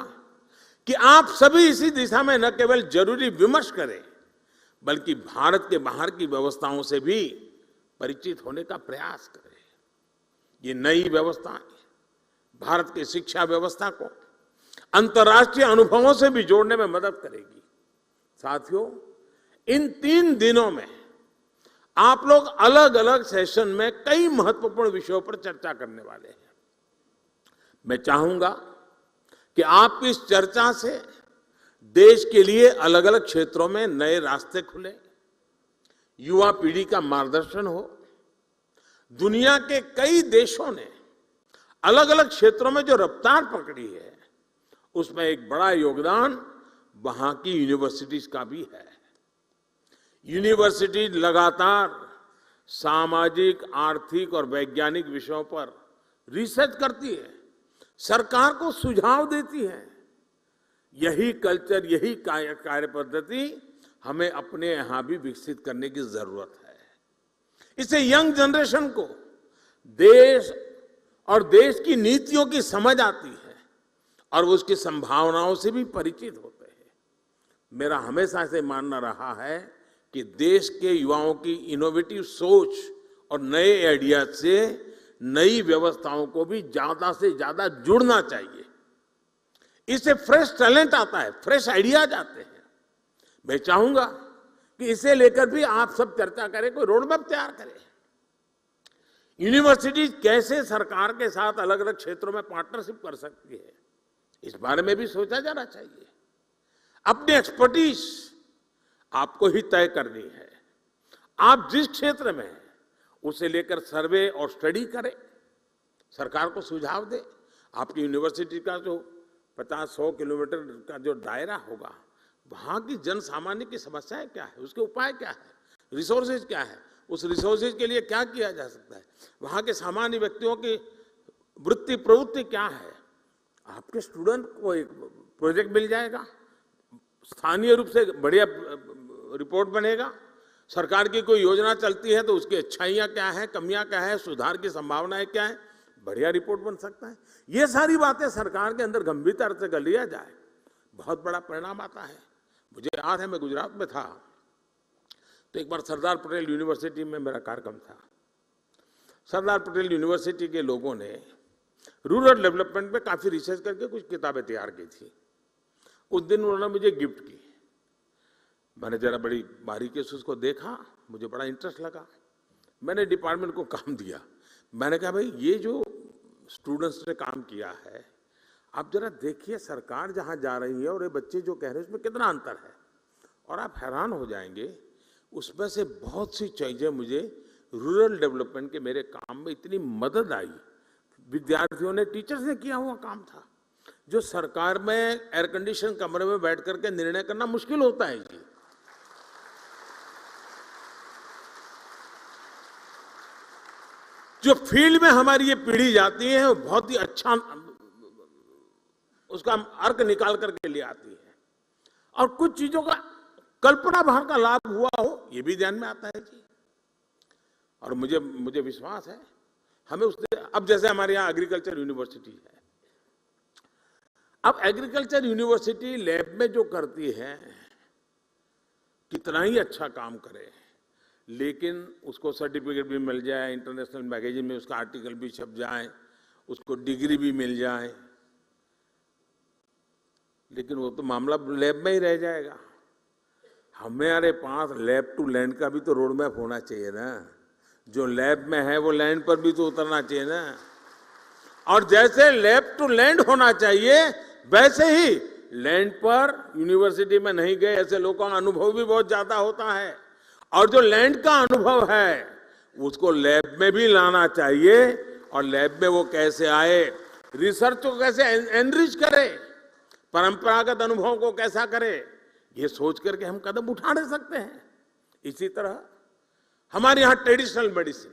कि आप सभी इसी दिशा में न केवल जरूरी विमर्श करें, बल्कि भारत के बाहर की व्यवस्थाओं से भी परिचित होने का प्रयास करें। ये नई व्यवस्थाएं भारत की शिक्षा व्यवस्था को अंतर्राष्ट्रीय अनुभवों से भी जोड़ने में मदद करेगी। साथियों, इन 3 दिनों में आप लोग अलग अलग सेशन में कई महत्वपूर्ण विषयों पर चर्चा करने वाले हैं। मैं चाहूंगा कि आपकी इस चर्चा से देश के लिए अलग अलग क्षेत्रों में नए रास्ते खुले, युवा पीढ़ी का मार्गदर्शन हो। दुनिया के कई देशों ने अलग अलग क्षेत्रों में जो रफ्तार पकड़ी है, उसमें एक बड़ा योगदान वहां की यूनिवर्सिटीज का भी है। यूनिवर्सिटी लगातार सामाजिक, आर्थिक और वैज्ञानिक विषयों पर रिसर्च करती है, सरकार को सुझाव देती है। यही कल्चर, यही कार्य पद्धति हमें अपने यहां भी विकसित करने की जरूरत है। इससे यंग जनरेशन को देश और देश की नीतियों की समझ आती है और वो उसकी संभावनाओं से भी परिचित होते हैं। मेरा हमेशा से मानना रहा है कि देश के युवाओं की इनोवेटिव सोच और नए आइडियाज से नई व्यवस्थाओं को भी ज्यादा से ज्यादा जुड़ना चाहिए। इससे फ्रेश टैलेंट आता है, फ्रेश आइडियाज आते हैं। मैं चाहूंगा कि इसे लेकर भी आप सब चर्चा करें, कोई रोड मैप तैयार करें। यूनिवर्सिटी कैसे सरकार के साथ अलग अलग क्षेत्रों में पार्टनरशिप कर सकती है, इस बारे में भी सोचा जाना चाहिए। अपनी एक्सपर्टीज आपको ही तय करनी है। आप जिस क्षेत्र में हैं, उसे लेकर सर्वे और स्टडी करे, सरकार को सुझाव दे। आपकी यूनिवर्सिटी का जो 50-100 किलोमीटर का जो दायरा होगा, वहां की जन सामान्य की समस्याएं क्या है, उसके उपाय क्या है, रिसोर्सेज क्या है, उस रिसोर्सेज के लिए क्या किया जा सकता है, वहां के सामान्य व्यक्तियों की वृत्ति प्रवृत्ति क्या है। आपके स्टूडेंट को एक प्रोजेक्ट मिल जाएगा, स्थानीय रूप से बढ़िया रिपोर्ट बनेगा। सरकार की कोई योजना चलती है तो उसकी अच्छाइयां क्या है, कमियां क्या है, सुधार की संभावनाएं क्या है, बढ़िया रिपोर्ट बन सकता है। ये सारी बातें सरकार के अंदर गंभीरता से कर लिया जाए, बहुत बड़ा परिणाम आता है। मुझे याद है, मैं गुजरात में था तो एक बार सरदार पटेल यूनिवर्सिटी में मेरा कार्यक्रम था। सरदार पटेल यूनिवर्सिटी के लोगों ने रूरल डेवलपमेंट में काफी रिसर्च करके कुछ किताबें तैयार की थी। उस दिन उन्होंने मुझे गिफ्ट की। मैंने जरा बड़ी बारीकी से उसको देखा, मुझे बड़ा इंटरेस्ट लगा। मैंने डिपार्टमेंट को काम दिया। मैंने कहा, भाई ये जो स्टूडेंट्स ने काम किया है, आप जरा देखिए सरकार जहां जा रही है और ये बच्चे जो कह रहे हैं उसमें कितना अंतर है, और आप हैरान हो जाएंगे। उसमें से बहुत सी चीजें मुझे रूरल डेवलपमेंट के मेरे काम में इतनी मदद आई। विद्यार्थियों ने, टीचर्स ने किया हुआ काम था, जो सरकार में एयर कंडीशन कमरे में बैठ करके निर्णय करना मुश्किल होता है जी। जो फील्ड में हमारी ये पीढ़ी जाती है वो बहुत ही अच्छा उसका अर्क निकाल करके ले आती है, और कुछ चीजों का कल्पना भर का लाभ हुआ हो ये भी ध्यान में आता है जी। और मुझे विश्वास है हमें उससे, अब जैसे हमारे यहाँ एग्रीकल्चर यूनिवर्सिटी है, अब एग्रीकल्चर यूनिवर्सिटी लैब में जो करती है कितना ही अच्छा काम करे, लेकिन उसको सर्टिफिकेट भी मिल जाए, इंटरनेशनल मैगजीन में उसका आर्टिकल भी छप जाए, उसको डिग्री भी मिल जाए, लेकिन वो तो मामला लैब में ही रह जाएगा। हमारे पास लैब टू लैंड का भी तो रोड मैप होना चाहिए ना। जो लैब में है वो लैंड पर भी तो उतरना चाहिए ना। और जैसे लैब टू लैंड होना चाहिए, वैसे ही लैंड पर यूनिवर्सिटी में नहीं गए ऐसे लोगों का अनुभव भी बहुत ज्यादा होता है, और जो लैंड का अनुभव है उसको लैब में भी लाना चाहिए। और लैब में वो कैसे आए, रिसर्च को कैसे एनरिच करे, परंपरागत अनुभव को कैसा करे, ये सोच करके हम कदम उठा नहीं सकते हैं। इसी तरह हमारे यहाँ ट्रेडिशनल मेडिसिन,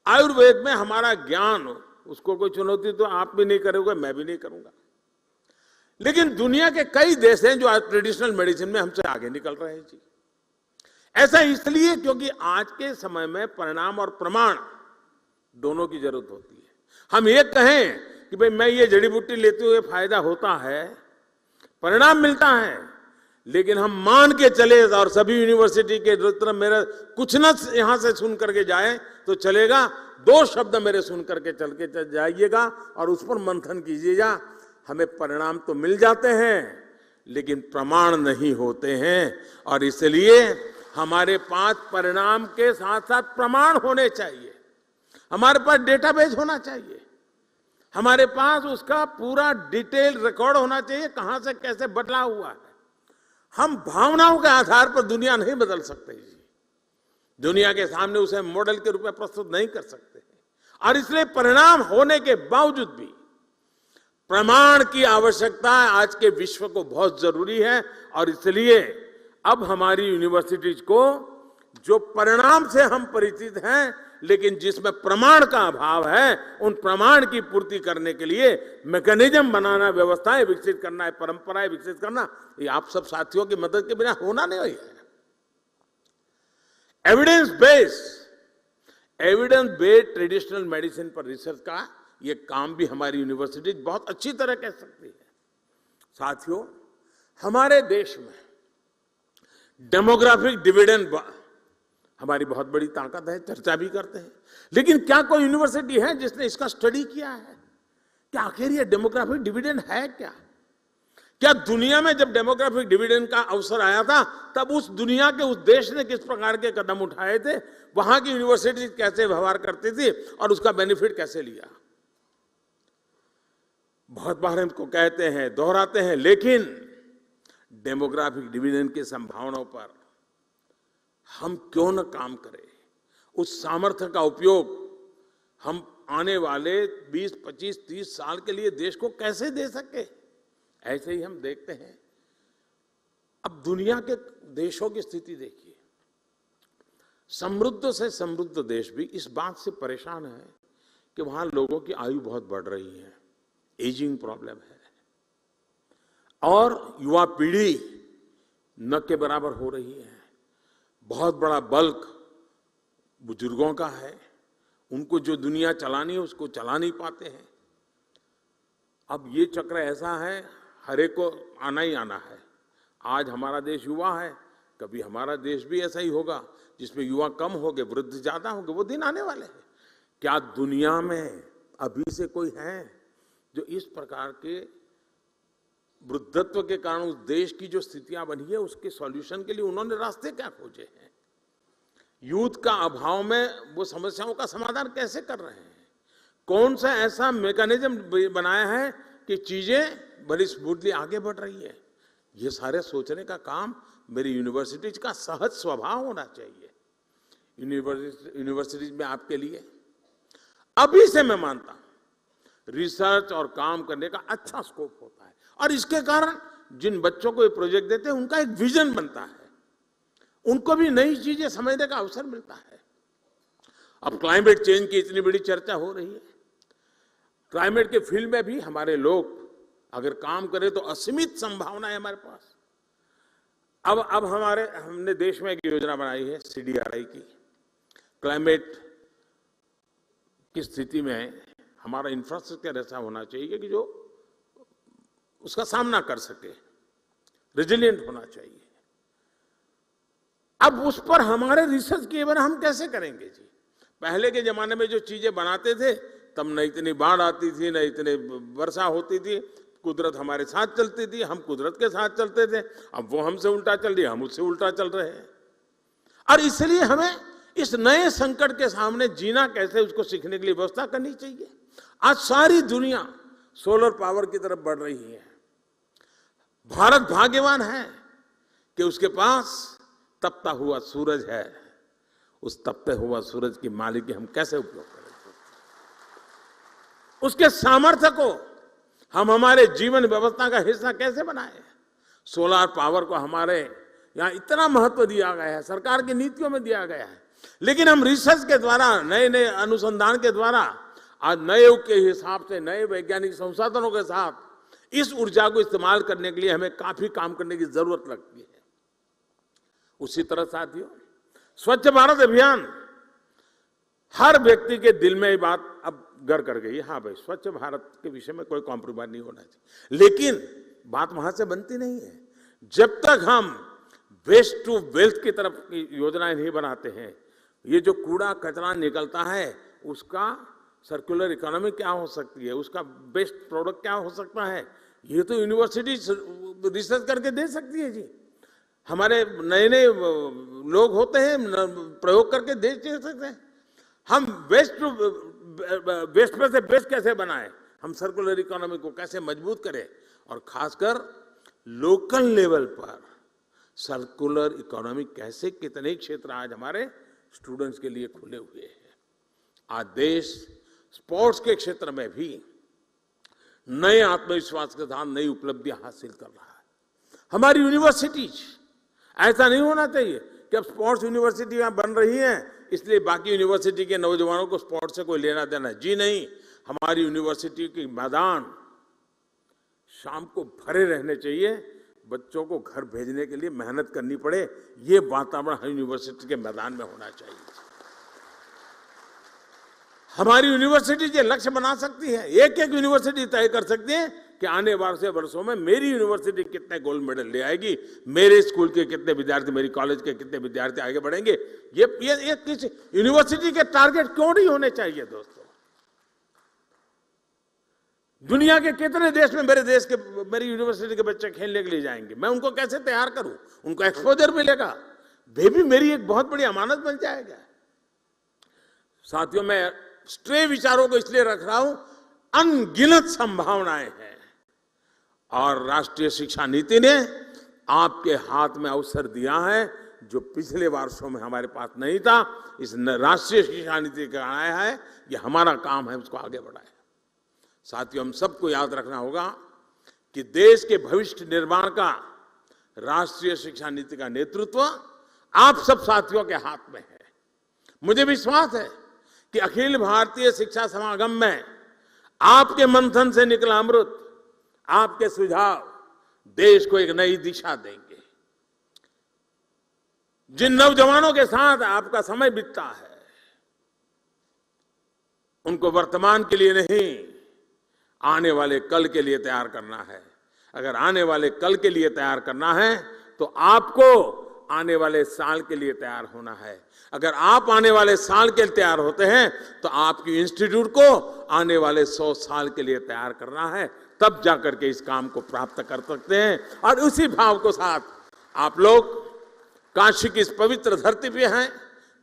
आयुर्वेद में हमारा ज्ञान, उसको कोई चुनौती तो आप भी नहीं करोगे, मैं भी नहीं करूंगा, लेकिन दुनिया के कई देश हैं जो आज ट्रेडिशनल मेडिसिन में हमसे आगे निकल रहे हैं जी। ऐसा इसलिए क्योंकि आज के समय में परिणाम और प्रमाण दोनों की जरूरत होती है। हम ये कहें कि भाई मैं ये जड़ी बूटी लेते हुए फायदा होता है, परिणाम मिलता है, लेकिन हम मान के चले और सभी यूनिवर्सिटी के तरफ मेरा कुछ न यहां से सुन करके जाए तो चलेगा, 2 शब्द मेरे सुन करके चल के जाइएगा और उस पर मंथन कीजिएगा। हमें परिणाम तो मिल जाते हैं लेकिन प्रमाण नहीं होते हैं, और इसलिए हमारे पास परिणाम के साथ साथ प्रमाण होने चाहिए। हमारे पास डेटाबेस होना चाहिए, हमारे पास उसका पूरा डिटेल रिकॉर्ड होना चाहिए, कहां से कैसे बदला हुआ है। हम भावनाओं के आधार पर दुनिया नहीं बदल सकते जी, दुनिया के सामने उसे मॉडल के रूप में प्रस्तुत नहीं कर सकते, और इसलिए परिणाम होने के बावजूद भी प्रमाण की आवश्यकता आज के विश्व को बहुत जरूरी है। और इसलिए अब हमारी यूनिवर्सिटीज को जो परिणाम से हम परिचित हैं, लेकिन जिसमें प्रमाण का अभाव है, उन प्रमाण की पूर्ति करने के लिए मैकेनिज्म बनाना, व्यवस्थाएं विकसित करना है, परंपराएं विकसित करना, ये आप सब साथियों की मदद के बिना होना नहीं है। एविडेंस बेस्ड ट्रेडिशनल मेडिसिन पर रिसर्च का ये काम भी हमारी यूनिवर्सिटी बहुत अच्छी तरह कर सकती है। साथियों, हमारे देश में डेमोग्राफिक डिविडेंड हमारी बहुत बड़ी ताकत है, चर्चा भी करते हैं, लेकिन क्या कोई यूनिवर्सिटी है जिसने इसका स्टडी किया है कि आखिर ये डेमोग्राफिक डिविडेंड है क्या? क्या दुनिया में जब डेमोग्राफिक डिविडेंड का अवसर आया था तब उस दुनिया के उस देश ने किस प्रकार के कदम उठाए थे, वहां की यूनिवर्सिटी कैसे व्यवहार करती थी और उसका बेनिफिट कैसे लिया? बहुत बार हमको कहते हैं, दोहराते हैं, लेकिन डेमोग्राफिक डिविडेंड की संभावनाओं पर हम क्यों न काम करें उस सामर्थ्य का उपयोग हम आने वाले 20, 25, 30 साल के लिए देश को कैसे दे सके। ऐसे ही हम देखते हैं, अब दुनिया के देशों की स्थिति देखिए। समृद्ध से समृद्ध देश भी इस बात से परेशान है कि वहां लोगों की आयु बहुत बढ़ रही है, एजिंग प्रॉब्लम है, और युवा पीढ़ी न के बराबर हो रही है। बहुत बड़ा बल्क बुजुर्गों का है, उनको जो दुनिया चलानी है उसको चला नहीं पाते हैं। अब ये चक्र ऐसा है, हर एक को आना ही आना है। आज हमारा देश युवा है, कभी हमारा देश भी ऐसा ही होगा जिसमें युवा कम होंगे, वृद्ध ज्यादा होंगे। वो दिन आने वाले हैं। क्या दुनिया में अभी से कोई है जो इस प्रकार के वृद्धत्व के कारण उस देश की जो स्थितियां बनी है उसके सॉल्यूशन के लिए उन्होंने रास्ते क्या खोजे हैं? यूथ का अभाव में वो समस्याओं का समाधान कैसे कर रहे हैं? कौन सा ऐसा मैकेनिज्म बनाया है कि चीजें बड़ी स्मूथली आगे बढ़ रही है? ये सारे सोचने का काम मेरी यूनिवर्सिटीज का सहज स्वभाव होना चाहिए। यूनिवर्सिटीज में आपके लिए अभी से मैं मानता हूं रिसर्च और काम करने का अच्छा स्कोप होता है, और इसके कारण जिन बच्चों को ये प्रोजेक्ट देते हैं उनका एक विजन बनता है, उनको भी नई चीजें समझने का अवसर मिलता है। अब क्लाइमेट चेंज की इतनी बड़ी चर्चा हो रही है, क्लाइमेट के फील्ड में भी हमारे लोग अगर काम करें तो असीमित संभावना है हमारे पास। अब हमने देश में एक योजना बनाई है CDRI की। क्लाइमेट की स्थिति में हमारा इंफ्रास्ट्रक्चर ऐसा होना चाहिए कि जो उसका सामना कर सके, रेजिलिएंट होना चाहिए। अब उस पर हमारे रिसर्च किए बिना हम कैसे करेंगे जी? पहले के जमाने में जो चीजें बनाते थे तब न इतनी बाढ़ आती थी, न इतनी वर्षा होती थी, कुदरत हमारे साथ चलती थी, हम कुदरत के साथ चलते थे। अब वो हमसे उल्टा चल रही है, हम उससे उल्टा चल रहे हैं। और इसलिए हमें इस नए संकट के सामने जीना कैसे, उसको सीखने के लिए व्यवस्था करनी चाहिए। आज सारी दुनिया सोलर पावर की तरफ बढ़ रही है। भारत भाग्यवान है कि उसके पास तपता हुआ सूरज है। उस तपते हुआ सूरज की मालिकी हम कैसे उपयोग करेंगे? उसके सामर्थ्य को हम हमारे जीवन व्यवस्था का हिस्सा कैसे बनाएं? सोलर पावर को हमारे यहाँ इतना महत्व दिया गया है, सरकार की नीतियों में दिया गया है, लेकिन हम रिसर्च के द्वारा, नए नए अनुसंधान के द्वारा, आज नए युग के हिसाब से नए वैज्ञानिक संसाधनों के साथ इस ऊर्जा को इस्तेमाल करने के लिए हमें काफी काम करने की जरूरत लगती है। उसी तरह साथियों, स्वच्छ भारत अभियान हर व्यक्ति के दिल में ये बात अब घर कर गई। हाँ भाई, स्वच्छ भारत के विषय में कोई कॉम्प्रोमाइज नहीं होना चाहिए, लेकिन बात वहां से बनती नहीं है जब तक हम वेस्ट टू वेल्थ की तरफ की योजनाएं नहीं बनाते हैं। ये जो कूड़ा कचरा निकलता है उसका सर्कुलर इकोनॉमी क्या हो सकती है, उसका बेस्ट प्रोडक्ट क्या हो सकता है, ये तो यूनिवर्सिटी रिसर्च करके दे सकती है जी। हमारे नए नए लोग होते हैं, प्रयोग करके दे सकते हैं। हम वेस्ट में से बेस्ट कैसे बनाएं, हम सर्कुलर इकोनॉमी को कैसे मजबूत करें, और खासकर लोकल लेवल पर सर्कुलर इकोनॉमी कैसे, कितने क्षेत्र आज हमारे स्टूडेंट्स के लिए खुले हुए हैं। आज देश स्पोर्ट्स के क्षेत्र में भी नए आत्मविश्वास के साथ नई उपलब्धियां हासिल कर रहा है। हमारी यूनिवर्सिटीज, ऐसा नहीं होना चाहिए कि अब स्पोर्ट्स यूनिवर्सिटियां बन रही हैं इसलिए बाकी यूनिवर्सिटी के नौजवानों को स्पोर्ट्स से कोई लेना देना, जी नहीं। हमारी यूनिवर्सिटी के मैदान शाम को भरे रहने चाहिए, बच्चों को घर भेजने के लिए मेहनत करनी पड़े, ये वातावरण हर यूनिवर्सिटी के मैदान में होना चाहिए। हमारी यूनिवर्सिटी ये लक्ष्य बना सकती है, एक एक यूनिवर्सिटी तय कर सकती है कि आने वाले वर्षों में मेरी यूनिवर्सिटी कितने गोल्ड मेडल ले आएगी, मेरे स्कूल के कितने विद्यार्थी, मेरी कॉलेज के कितने विद्यार्थी आगे बढ़ेंगे। ये किस यूनिवर्सिटी के टारगेट क्यों नहीं होने चाहिए दोस्तों? दुनिया के कितने देश में मेरी यूनिवर्सिटी के बच्चे खेलने के लिए जाएंगे, मैं उनको कैसे तैयार करूं? उनको एक्सपोजर मिलेगा, वे भी मेरी एक बहुत बड़ी अमानत बन जाएगा। साथियों, मैं स्ट्रे विचारों को इसलिए रख रहा हूं, अनगिनत संभावनाएं हैं, और राष्ट्रीय शिक्षा नीति ने आपके हाथ में अवसर दिया है जो पिछले वर्षों में हमारे पास नहीं था। इस राष्ट्रीय शिक्षा नीति का आया है, ये हमारा काम है उसको आगे बढ़ाए। साथियों, हम सबको याद रखना होगा कि देश के भविष्य निर्माण का राष्ट्रीय शिक्षा नीति का नेतृत्व आप सब साथियों के हाथ में है। मुझे विश्वास है कि अखिल भारतीय शिक्षा समागम में आपके मंथन से निकला अमृत, आपके सुझाव देश को एक नई दिशा देंगे। जिन नौजवानों के साथ आपका समय बीतता है, उनको वर्तमान के लिए नहीं, आने वाले कल के लिए तैयार करना है। अगर आने वाले कल के लिए तैयार करना है तो आपको आने वाले साल के लिए तैयार होना है। अगर आप आने वाले साल के लिए तैयार होते हैं तो आपकी इंस्टीट्यूट को आने वाले 100 साल के लिए तैयार करना है, तब जाकर के इस काम को प्राप्त कर सकते हैं। और उसी भाव को साथ आप लोग काशी की इस पवित्र धरती पे हैं,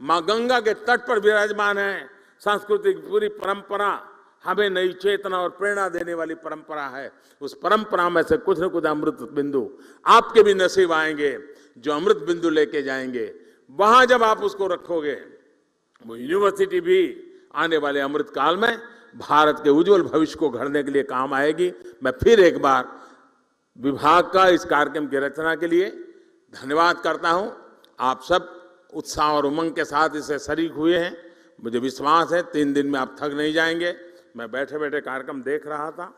मां गंगा के तट पर विराजमान हैं। सांस्कृतिक पूरी परंपरा हमें नई चेतना और प्रेरणा देने वाली परंपरा है। उस परंपरा में से कुछ न कुछ अमृत बिंदु आपके भी नसीब आएंगे, जो अमृत बिंदु लेके जाएंगे। वहां जब आप उसको रखोगे, वो यूनिवर्सिटी भी आने वाले अमृत काल में भारत के उज्जवल भविष्य को गढ़ने के लिए काम आएगी। मैं फिर एक बार विभाग का इस कार्यक्रम की रचना के लिए धन्यवाद करता हूं। आप सब उत्साह और उमंग के साथ इससे शरीक हुए हैं। मुझे विश्वास है 3 दिन में आप थक नहीं जाएंगे। मैं बैठे बैठे कार्यक्रम देख रहा था,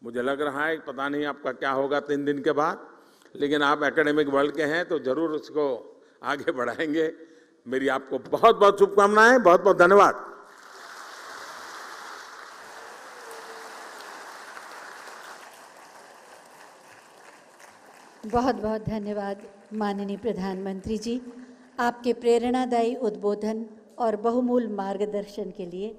मुझे लग रहा है पता नहीं आपका क्या होगा 3 दिन के बाद, लेकिन आप एकेडमिक वर्ल्ड के हैं तो जरूर उसको आगे बढ़ाएंगे। मेरी आपको बहुत बहुत शुभकामनाएं, बहुत बहुत धन्यवाद। बहुत बहुत धन्यवाद माननीय प्रधानमंत्री जी, आपके प्रेरणादायी उद्बोधन और बहुमूल्य मार्गदर्शन के लिए।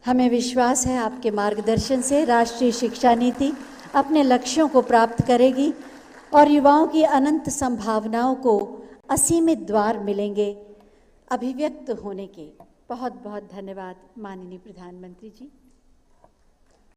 हमें विश्वास है आपके मार्गदर्शन से राष्ट्रीय शिक्षा नीति अपने लक्ष्यों को प्राप्त करेगी और युवाओं की अनंत संभावनाओं को असीमित द्वार मिलेंगे अभिव्यक्त होने के। बहुत बहुत धन्यवाद माननीय प्रधानमंत्री जी।